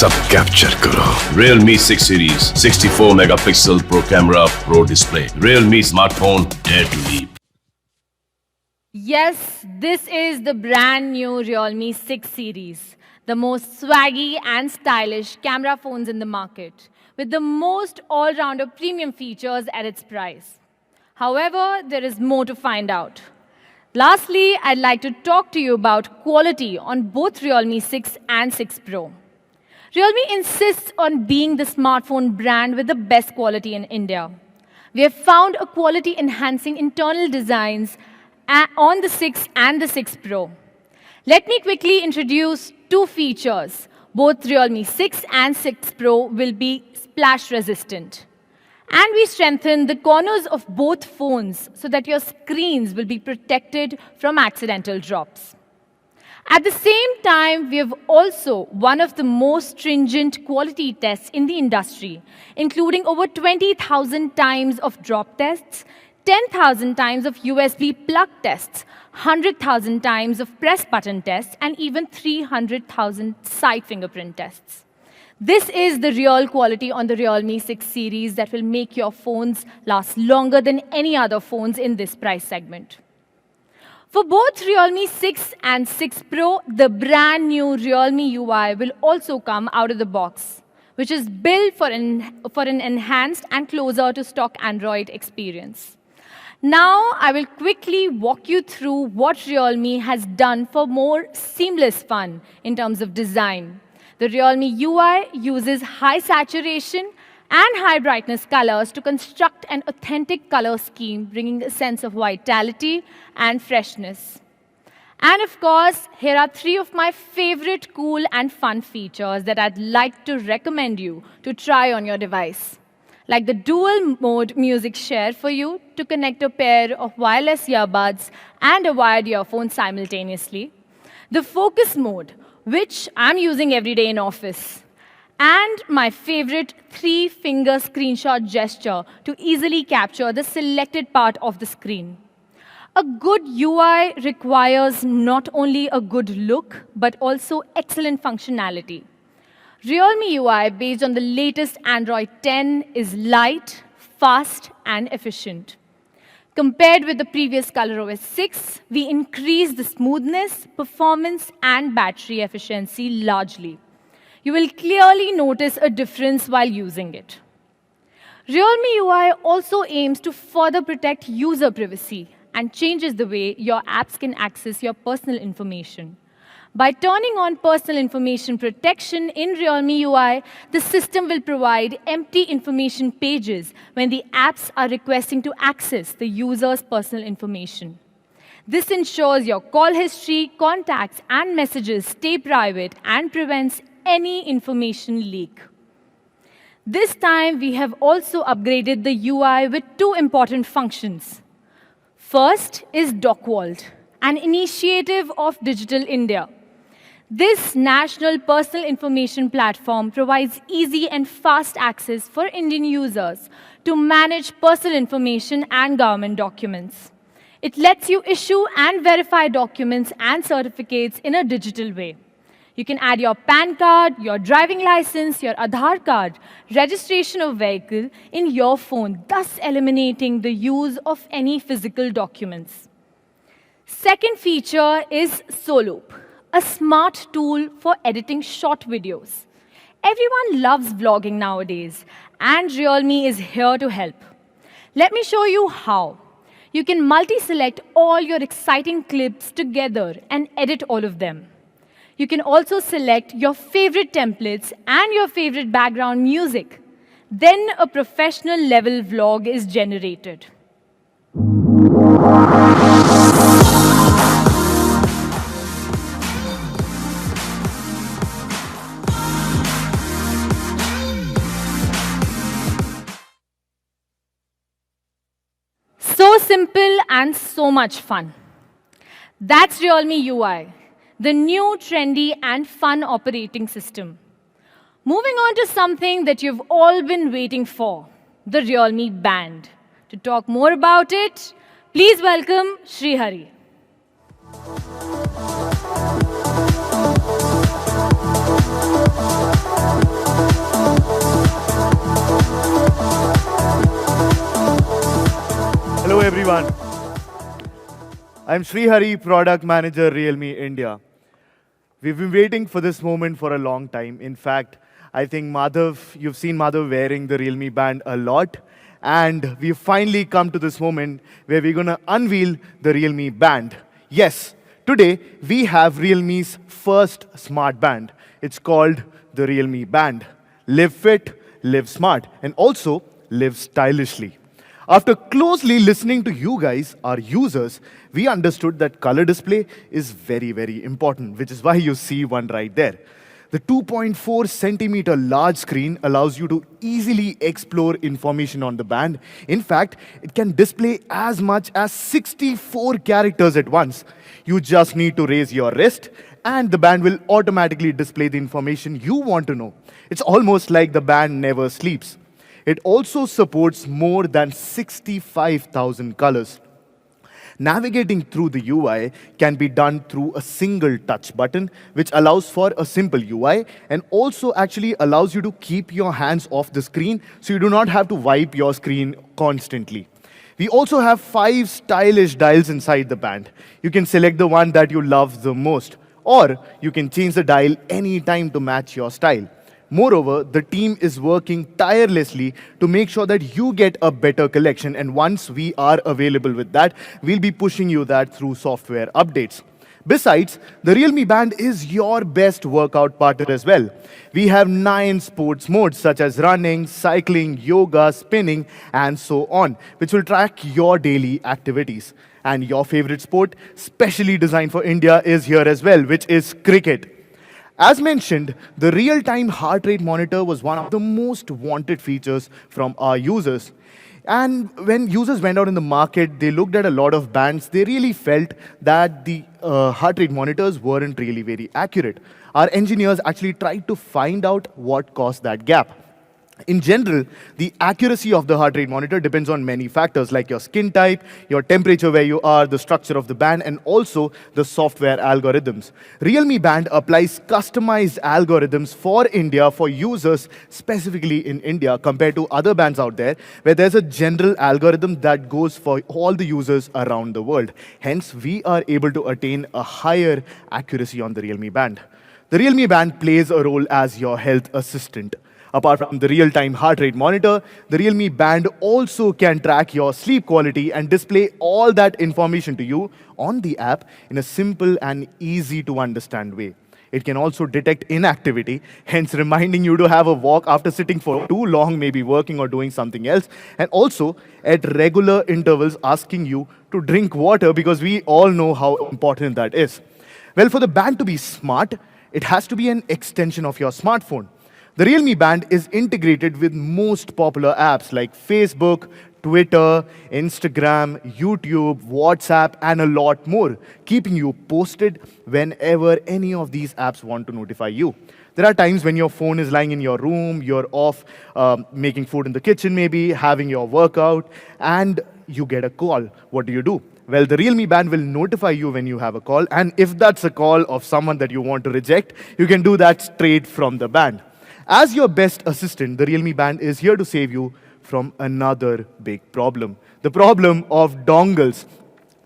सब capture करो। Realme 6 Series, 64 megapixel Pro camera, Pro display. Realme smartphone, dare to leap. Yes, this is the brand new Realme 6 series, the most swaggy and stylish camera phones in the market, with the most all-rounder premium features at its price. However, there is more to find out. Lastly, I'd like to talk to you about quality on both Realme 6 and 6 Pro. Realme insists on being the smartphone brand with the best quality in India. We have found a quality-enhancing internal designs on the 6 and the 6 Pro. Let me quickly introduce two features. Both Realme 6 and 6 Pro will be splash resistant. And we strengthen the corners of both phones so that your screens will be protected from accidental drops. At the same time, we have also one of the most stringent quality tests in the industry, including over 20,000 times of drop tests, 10,000 times of USB plug tests, 100,000 times of press button tests, and even 300,000 side fingerprint tests. This is the real quality on the Realme 6 series that will make your phones last longer than any other phones in this price segment. For both Realme 6 and 6 Pro, the brand new Realme UI will also come out of the box, which is built for an enhanced and closer to stock Android experience. Now, I will quickly walk you through what Realme has done for more seamless fun in terms of design. The Realme UI uses high saturation and high brightness colors to construct an authentic color scheme, bringing a sense of vitality and freshness. And of course, here are three of my favorite cool and fun features that I'd like to recommend you to try on your device. Like the dual mode music share for you to connect a pair of wireless earbuds and a wired earphone simultaneously. The focus mode, which I'm using every day in office. And my favorite 3-finger screenshot gesture to easily capture the selected part of the screen. A good UI requires not only a good look, but also excellent functionality. Realme UI, based on the latest Android 10, is light, fast, and efficient. Compared with the previous ColorOS 6, we increased the smoothness, performance, and battery efficiency largely. You will clearly notice a difference while using it. Realme UI also aims to further protect user privacy and changes the way your apps can access your personal information. By turning on personal information protection in Realme UI, the system will provide empty information pages when the apps are requesting to access the user's personal information. This ensures your call history, contacts, and messages stay private and prevents any information leak. This time, we have also upgraded the UI with two important functions. First is DocWault, an initiative of Digital India. This national personal information platform provides easy and fast access for Indian users to manage personal information and government documents. It lets you issue and verify documents and certificates in a digital way. You can add your PAN card, your driving license, your Aadhaar card, registration of vehicle in your phone, thus eliminating the use of any physical documents. Second feature is Soloop, a smart tool for editing short videos. Everyone loves vlogging nowadays, and Realme is here to help. Let me show you how. You can multi-select all your exciting clips together and edit all of them. You can also select your favorite templates and your favorite background music. Then a professional level vlog is generated. So simple and so much fun. That's Realme UI, the new trendy and fun operating system. Moving on to something that you've all been waiting for, the Realme Band. To talk more about it, please welcome Srihari. everyone. I'm Srihari, Product Manager, Realme India. We've been waiting for this moment for a long time. In fact, I think you've seen Madhav wearing the Realme band a lot. And we've finally come to this moment where we're going to unveil the Realme band. Yes, today we have Realme's first smart band. It's called the Realme Band. Live fit, live smart, and also live stylishly. After closely listening to you guys, our users, we understood that color display is very, very important, which is why you see one right there. The 2.4 centimeter large screen allows you to easily explore information on the band. In fact, it can display as much as 64 characters at once. You just need to raise your wrist and the band will automatically display the information you want to know. It's almost like the band never sleeps. It also supports more than 65,000 colors. Navigating through the UI can be done through a single touch button, which allows for a simple UI and also actually allows you to keep your hands off the screen so you do not have to wipe your screen constantly. We also have 5 stylish dials inside the band. You can select the one that you love the most, or you can change the dial anytime to match your style. Moreover, the team is working tirelessly to make sure that you get a better collection, and once we are available with that, we'll be pushing you that through software updates. Besides, the Realme Band is your best workout partner as well. We have 9 sports modes such as running, cycling, yoga, spinning, and so on, which will track your daily activities. And your favorite sport, specially designed for India, is here as well, which is cricket. As mentioned, the real-time heart rate monitor was one of the most wanted features from our users. And when users went out in the market, they looked at a lot of bands. They really felt that the heart rate monitors weren't really very accurate. Our engineers actually tried to find out what caused that gap. In general, the accuracy of the heart rate monitor depends on many factors like your skin type, your temperature where you are, the structure of the band, and also the software algorithms. Realme Band applies customized algorithms for India, for users specifically in India, compared to other bands out there, where there's a general algorithm that goes for all the users around the world. Hence, we are able to attain a higher accuracy on the Realme Band. The Realme Band plays a role as your health assistant. Apart from the real-time heart rate monitor, the Realme Band also can track your sleep quality and display all that information to you on the app in a simple and easy-to-understand way. It can also detect inactivity, hence reminding you to have a walk after sitting for too long, maybe working or doing something else, and also at regular intervals asking you to drink water because we all know how important that is. Well, for the band to be smart, it has to be an extension of your smartphone. The Realme Band is integrated with most popular apps like Facebook, Twitter, Instagram, YouTube, WhatsApp, and a lot more, keeping you posted whenever any of these apps want to notify you. There are times when your phone is lying in your room, you're off making food in the kitchen maybe, having your workout, and you get a call. What do? Well, the Realme Band will notify you when you have a call, and if that's a call of someone that you want to reject, you can do that straight from the band. As your best assistant, the Realme Band is here to save you from another big problem, the problem of dongles.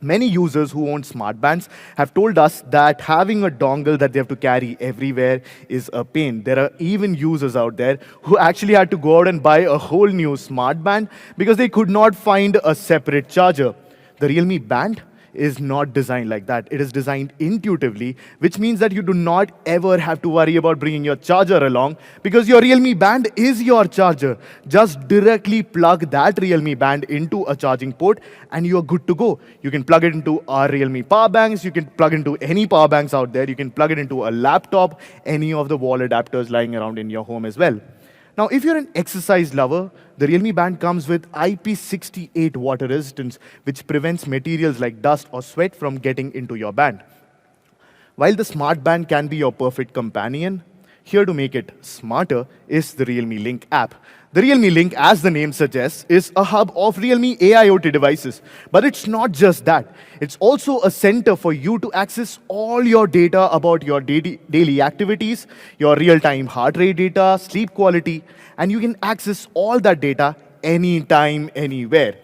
Many users who own smart bands have told us that having a dongle that they have to carry everywhere is a pain. There are even users out there who actually had to go out and buy a whole new smart band because they could not find a separate charger. The Realme Band is not designed like that. It is designed intuitively, which means that you do not ever have to worry about bringing your charger along because your Realme Band is your charger. Just directly plug that Realme Band into a charging port and you're good to go. You can plug it into our Realme power banks, you can plug into any power banks out there, you can plug it into a laptop, any of the wall adapters lying around in your home as well. Now, if you're an exercise lover, the Realme Band comes with IP68 water resistance, which prevents materials like dust or sweat from getting into your band. While the smart band can be your perfect companion, here to make it smarter is the Realme Link app. The Realme Link, as the name suggests, is a hub of Realme AIoT devices. But it's not just that. It's also a center for you to access all your data about your daily activities, your real-time heart rate data, sleep quality, and you can access all that data anytime, anywhere.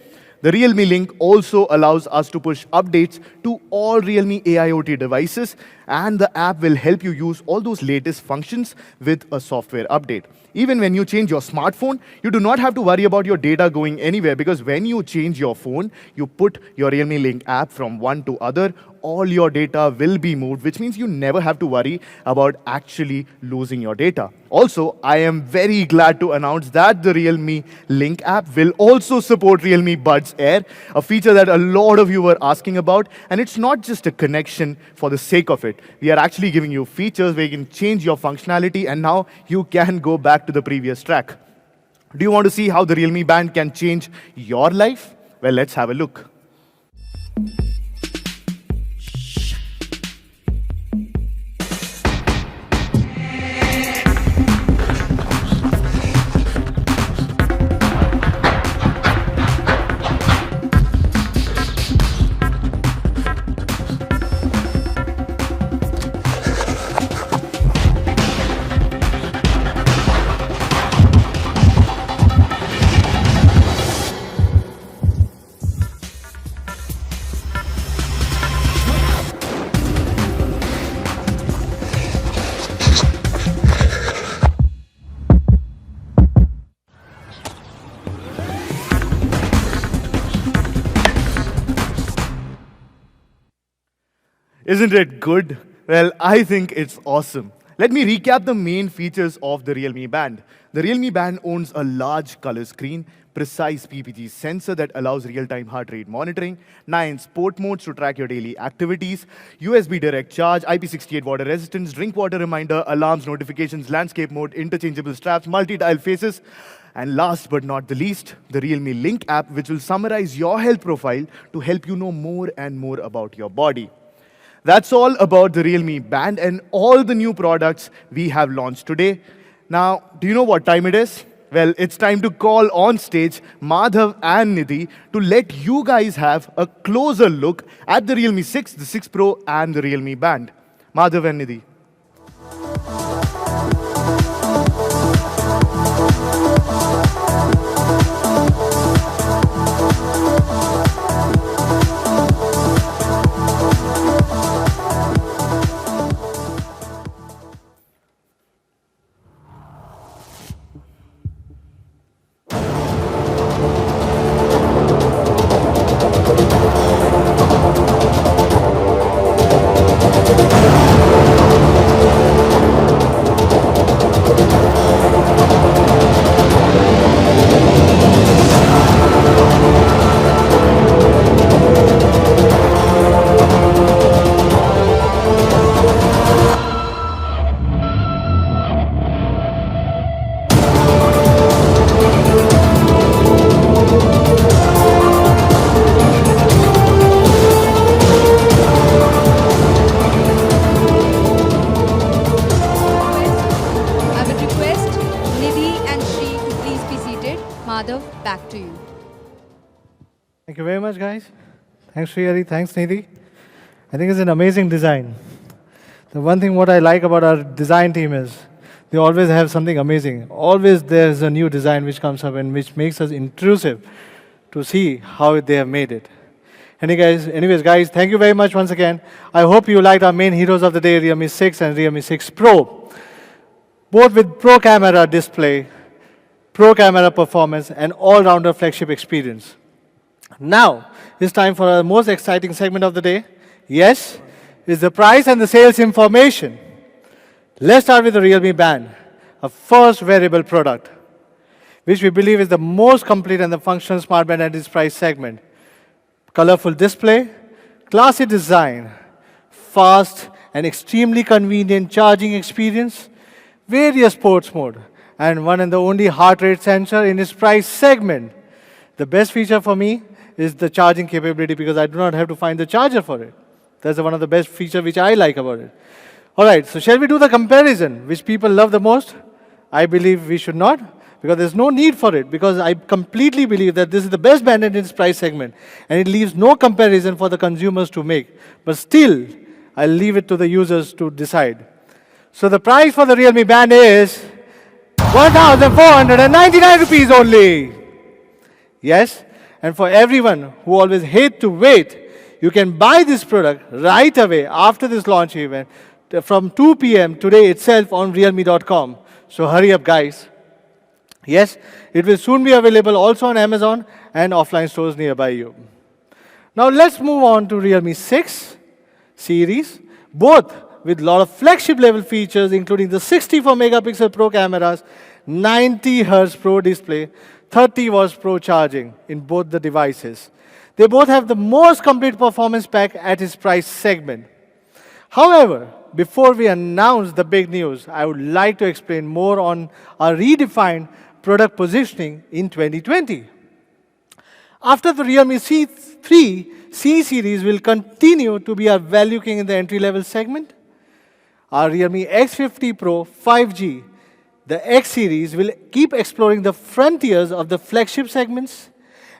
The Realme Link also allows us to push updates to all Realme AIoT devices, and the app will help you use all those latest functions with a software update. Even when you change your smartphone, you do not have to worry about your data going anywhere, because when you change your phone, you put your Realme Link app from one to other, all your data will be moved, which means you never have to worry about actually losing your data. Also, I am very glad to announce that the Realme Link app will also support Realme Buds Air, a feature that a lot of you were asking about. And it's not just a connection for the sake of it. We are actually giving you features where you can change your functionality, and now you can go back to the previous track. Do you want to see how the Realme Band can change your life? Well, let's have a look. Isn't it good? Well, I think it's awesome. Let me recap the main features of the Realme Band. The Realme Band owns a large color screen, precise PPG sensor that allows real-time heart rate monitoring, 9 sport modes to track your daily activities, USB direct charge, IP68 water resistance, drink water reminder, alarms, notifications, landscape mode, interchangeable straps, multi-dial faces, and last but not the least, the Realme Link app, which will summarize your health profile to help you know more and more about your body. That's all about the Realme Band and all the new products we have launched today. Now, do you know what time it is? Well, it's time to call on stage Madhav and Nidhi to let you guys have a closer look at the Realme 6, the 6 Pro and the Realme Band. Madhav and Nidhi. Madhav, back to you. Thank you very much, guys. Thanks, Srihari. Thanks, Nidhi. I think it's an amazing design. The one thing what I like about our design team is they always have something amazing. Always there's a new design which comes up and which makes us intrusive to see how they have made it. Anyways, guys, thank you very much once again. I hope you liked our main heroes of the day, Realme 6 and Realme 6 Pro. Both with Pro camera display, Pro camera performance, and all-rounder flagship experience. Now, it's time for our most exciting segment of the day. Yes, it's the price and the sales information. Let's start with the Realme Band, a first wearable product, which we believe is the most complete and the functional smartband at its price segment. Colorful display, classy design, fast and extremely convenient charging experience, various sports mode, and one and the only heart rate sensor in its price segment. The best feature for me is the charging capability because I do not have to find the charger for it. That's one of the best features which I like about it. All right, so shall we do the comparison, which people love the most? I believe we should not, because there's no need for it, because I completely believe that this is the best band in its price segment, and it leaves no comparison for the consumers to make. But still, I'll leave it to the users to decide. So the price for the Realme Band is 1,499 rupees only. Yes, And for everyone who always hate to wait, you can buy this product right away after this launch event from 2 p.m. today itself on realme.com. So hurry up, guys. Yes, it will soon be available also on Amazon and offline stores nearby you. Now let's move on to Realme 6 series, both with a lot of flagship level features, including the 64 megapixel Pro cameras, 90 Hz Pro display, 30 watts Pro charging in both the devices. They both have the most complete performance pack at its price segment. However, before we announce the big news, I would like to explain more on our redefined product positioning in 2020. After the Realme C3, C series will continue to be our value king in the entry-level segment. Our Realme X50 Pro 5G, the X series, will keep exploring the frontiers of the flagship segments.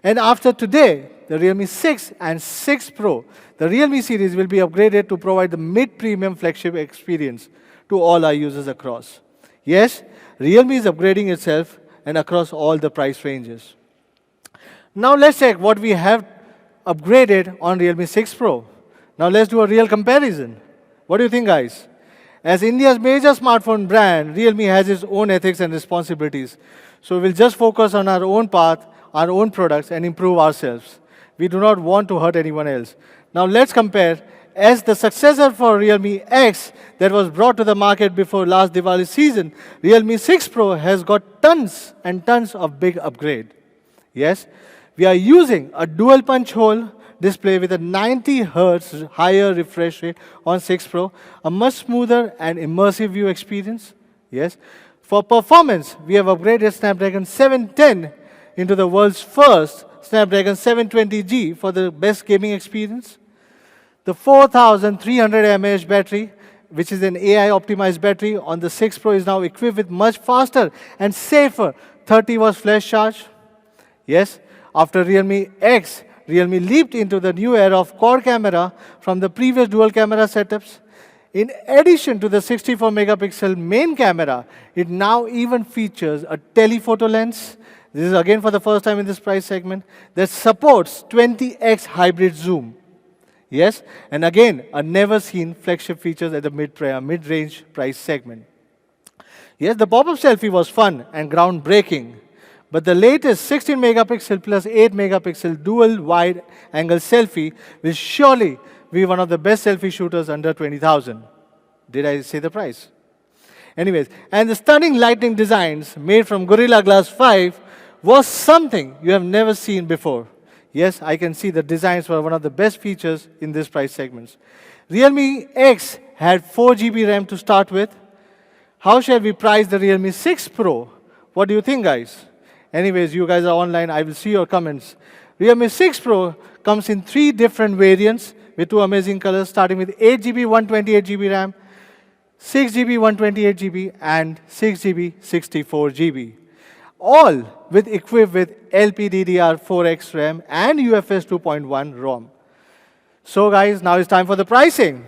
And after today, the Realme 6 and 6 Pro, the Realme series will be upgraded to provide the mid-premium flagship experience to all our users across. Yes, Realme is upgrading itself and across all the price ranges. Now let's check what we have upgraded on Realme 6 Pro. Now let's do a real comparison. What do you think, guys? As India's major smartphone brand, Realme has its own ethics and responsibilities. So we'll just focus on our own path, our own products, and improve ourselves. We do not want to hurt anyone else. Now let's compare. As the successor for Realme X that was brought to the market before last Diwali season, Realme 6 Pro has got tons and tons of big upgrade. Yes, we are using a dual punch hole display with a 90 Hz higher refresh rate on 6 Pro, a much smoother and immersive view experience. Yes, for performance, we have upgraded Snapdragon 710 into the world's first Snapdragon 720G for the best gaming experience. The 4300 mAh battery, which is an AI-optimized battery on the 6 Pro, is now equipped with much faster and safer 30 watts flash charge. Yes, after Realme X, Realme leaped into the new era of quad camera from the previous dual camera setups. In addition to the 64 megapixel main camera, it now even features a telephoto lens. This is again for the first time in this price segment that supports 20x hybrid zoom. Yes, and again, a never-seen flagship features at the mid-range price segment. Yes, the pop-up selfie was fun and groundbreaking, but the latest 16 megapixel plus 8 megapixel dual wide-angle selfie will surely be one of the best selfie shooters under 20,000. Did I say the price? Anyways, and the stunning lighting designs made from Gorilla Glass 5 was something you have never seen before. Yes, I can see the designs were one of the best features in this price segments. Realme X had 4 GB RAM to start with. How shall we price the Realme 6 Pro? What do you think, guys? Anyways, you guys are online. I will see your comments. Realme 6 Pro comes in 3 different variants with 2 amazing colors, starting with 8 GB 128 GB RAM, 6 GB 128 GB, and 6 GB 64 GB. All equipped with LPDDR4X RAM and UFS 2.1 ROM. So guys, now it's time for the pricing.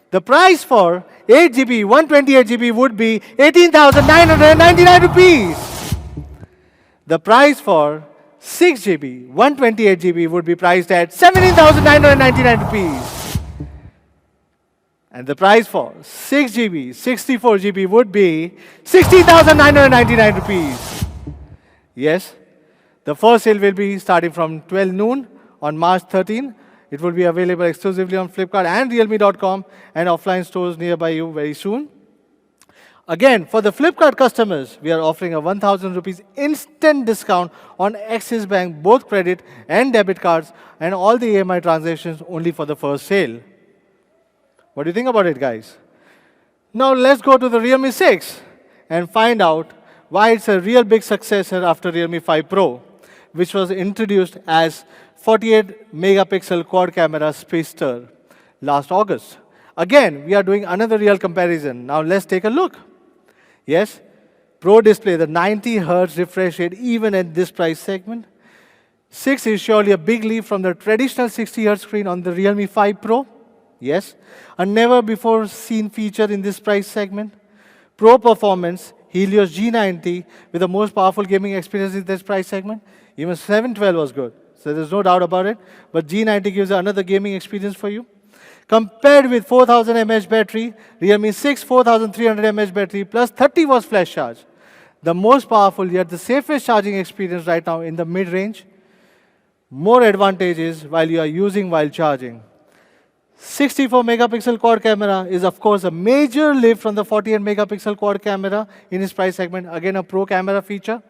The price for 8 GB 128 GB would be 18,999 rupees. The price for 6 GB 128 GB would be priced at 17,999 rupees. And the price for 6 GB 64 GB would be 16,999 rupees. Yes, the first sale will be starting from 12 noon on March 13. It will be available exclusively on Flipkart and Realme.com and offline stores nearby you very soon. Again, for the Flipkart customers, we are offering a 1,000 rupees instant discount on Axis Bank, both credit and debit cards, and all the EMI transactions only for the first sale. What do you think about it, guys? Now let's go to the Realme 6 and find out why it's a real big successor after Realme 5 Pro, which was introduced as 48 megapixel quad camera speedster last August. Again, we are doing another real comparison. Now let's take a look. Yes, Pro display, the 90 Hz refresh rate even at this price segment. 6 is surely a big leap from the traditional 60 Hz screen on the Realme 5 Pro. Yes, a never before seen feature in this price segment. Pro performance, Helios G90 with the most powerful gaming experience in this price segment. Even 712 was good. so there's no doubt about it. But G90 gives another gaming experience for you. Compared with 4000 mAh battery, Realme 6 4300 mAh battery plus 30 watts flash charge. The most powerful yet the safest charging experience right now in the mid-range. More advantages while you are using while charging. 64 megapixel quad camera is of course a major lift from the 48 megapixel quad camera in its price segment. Again, a pro camera feature.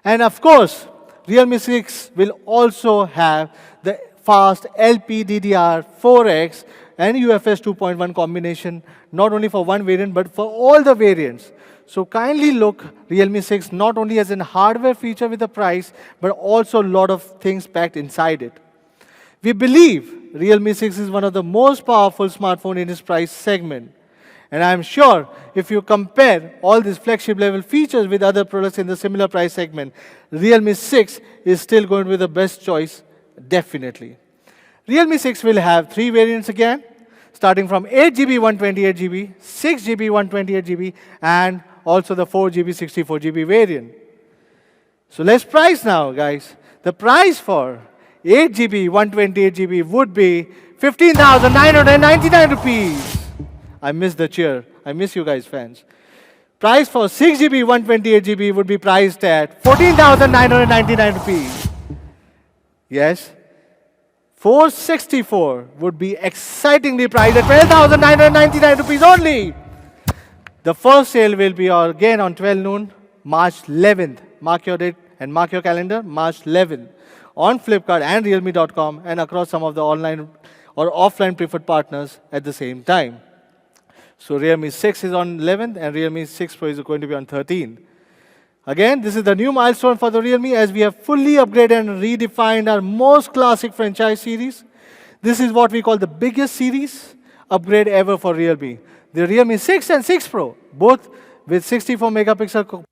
And of course, Realme 6 will also have the fast LPDDR4X and UFS 2.1 combination, not only for one variant, but for all the variants. So kindly look Realme 6 not only as a hardware feature with a price, but also a lot of things packed inside it. We believe Realme 6 is one of the most powerful smartphones in its price segment. And I'm sure if you compare all these flagship level features with other products in the similar price segment, Realme 6 is still going to be the best choice, definitely. Realme 6 will have 3 variants again, starting from 8GB 128GB, 6GB 128GB, and also the 4GB 64GB variant. So let's price now, guys. The price for 8GB 128GB would be 15,999 rupees. I miss the cheer. I miss you guys, fans. Price for 6GB 128GB would be priced at 14,999 rupees. Yes. 464 would be excitingly priced at 12,999 rupees only. The first sale will be again on 12 noon, March 11th. Mark your date and mark your calendar, March 11th. On Flipkart and Realme.com and across some of the online or offline preferred partners at the same time. So Realme 6 is on 11th and Realme 6 Pro is going to be on 13th. Again, this is the new milestone for the Realme as we have fully upgraded and redefined our most classic franchise series. This is what we call the biggest series upgrade ever for Realme. The Realme 6 and 6 Pro, both with 64 megapixel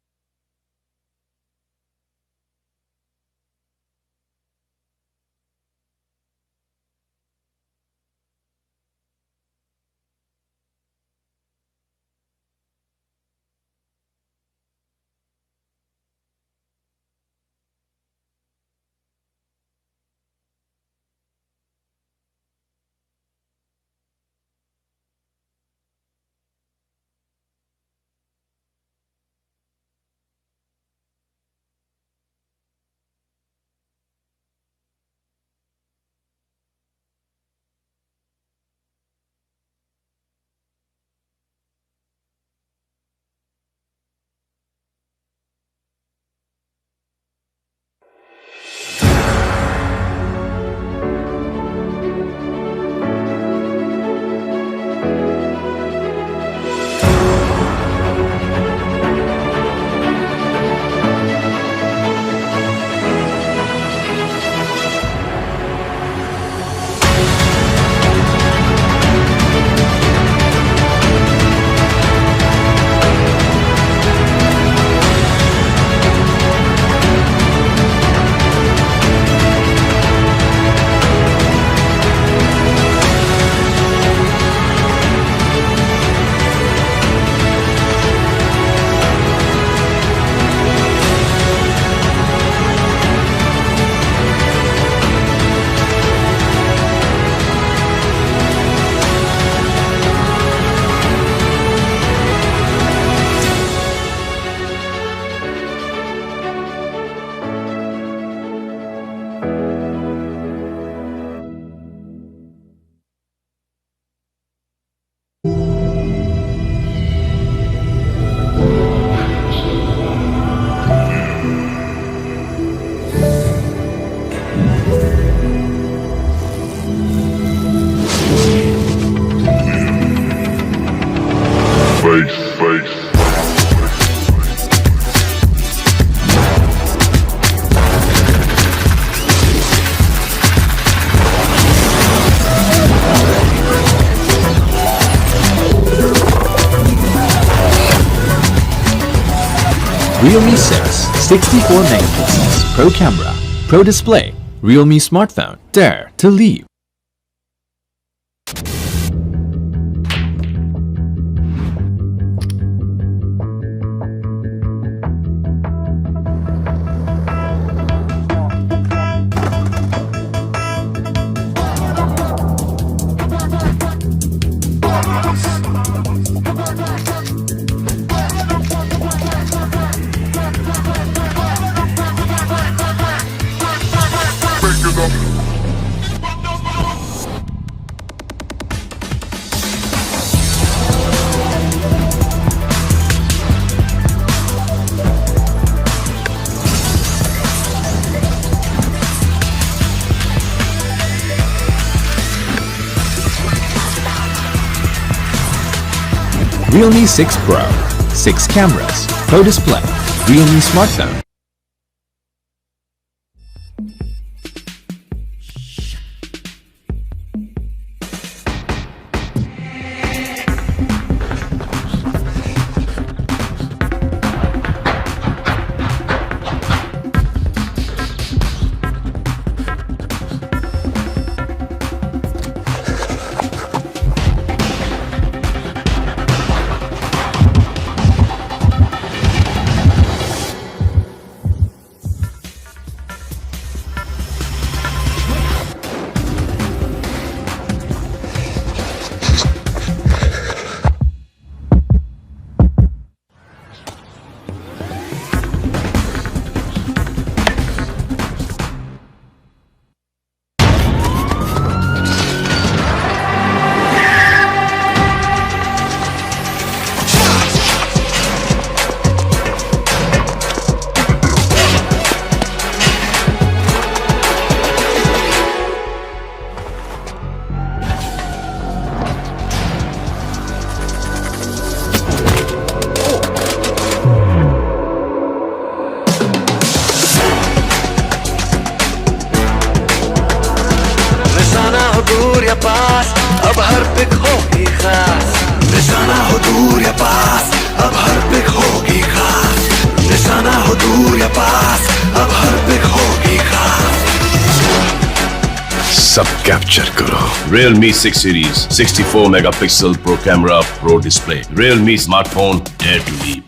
Realme 6, 64 megapixels, Pro camera, Pro display, Realme smartphone, dare to leap. Realme 6 Pro. 6 cameras, Pro display, Realme smartphone. दूर या पास अब हर pick होगी खास निशाना हो दूर या पास अब हर पिक होगी खास निशाना हो दूर या पास अब हर पिक होगी खास सब कैप्चर करो. Realme 6 Series 64 megapixel Pro camera, Pro display. Realme smartphone, dare to leap.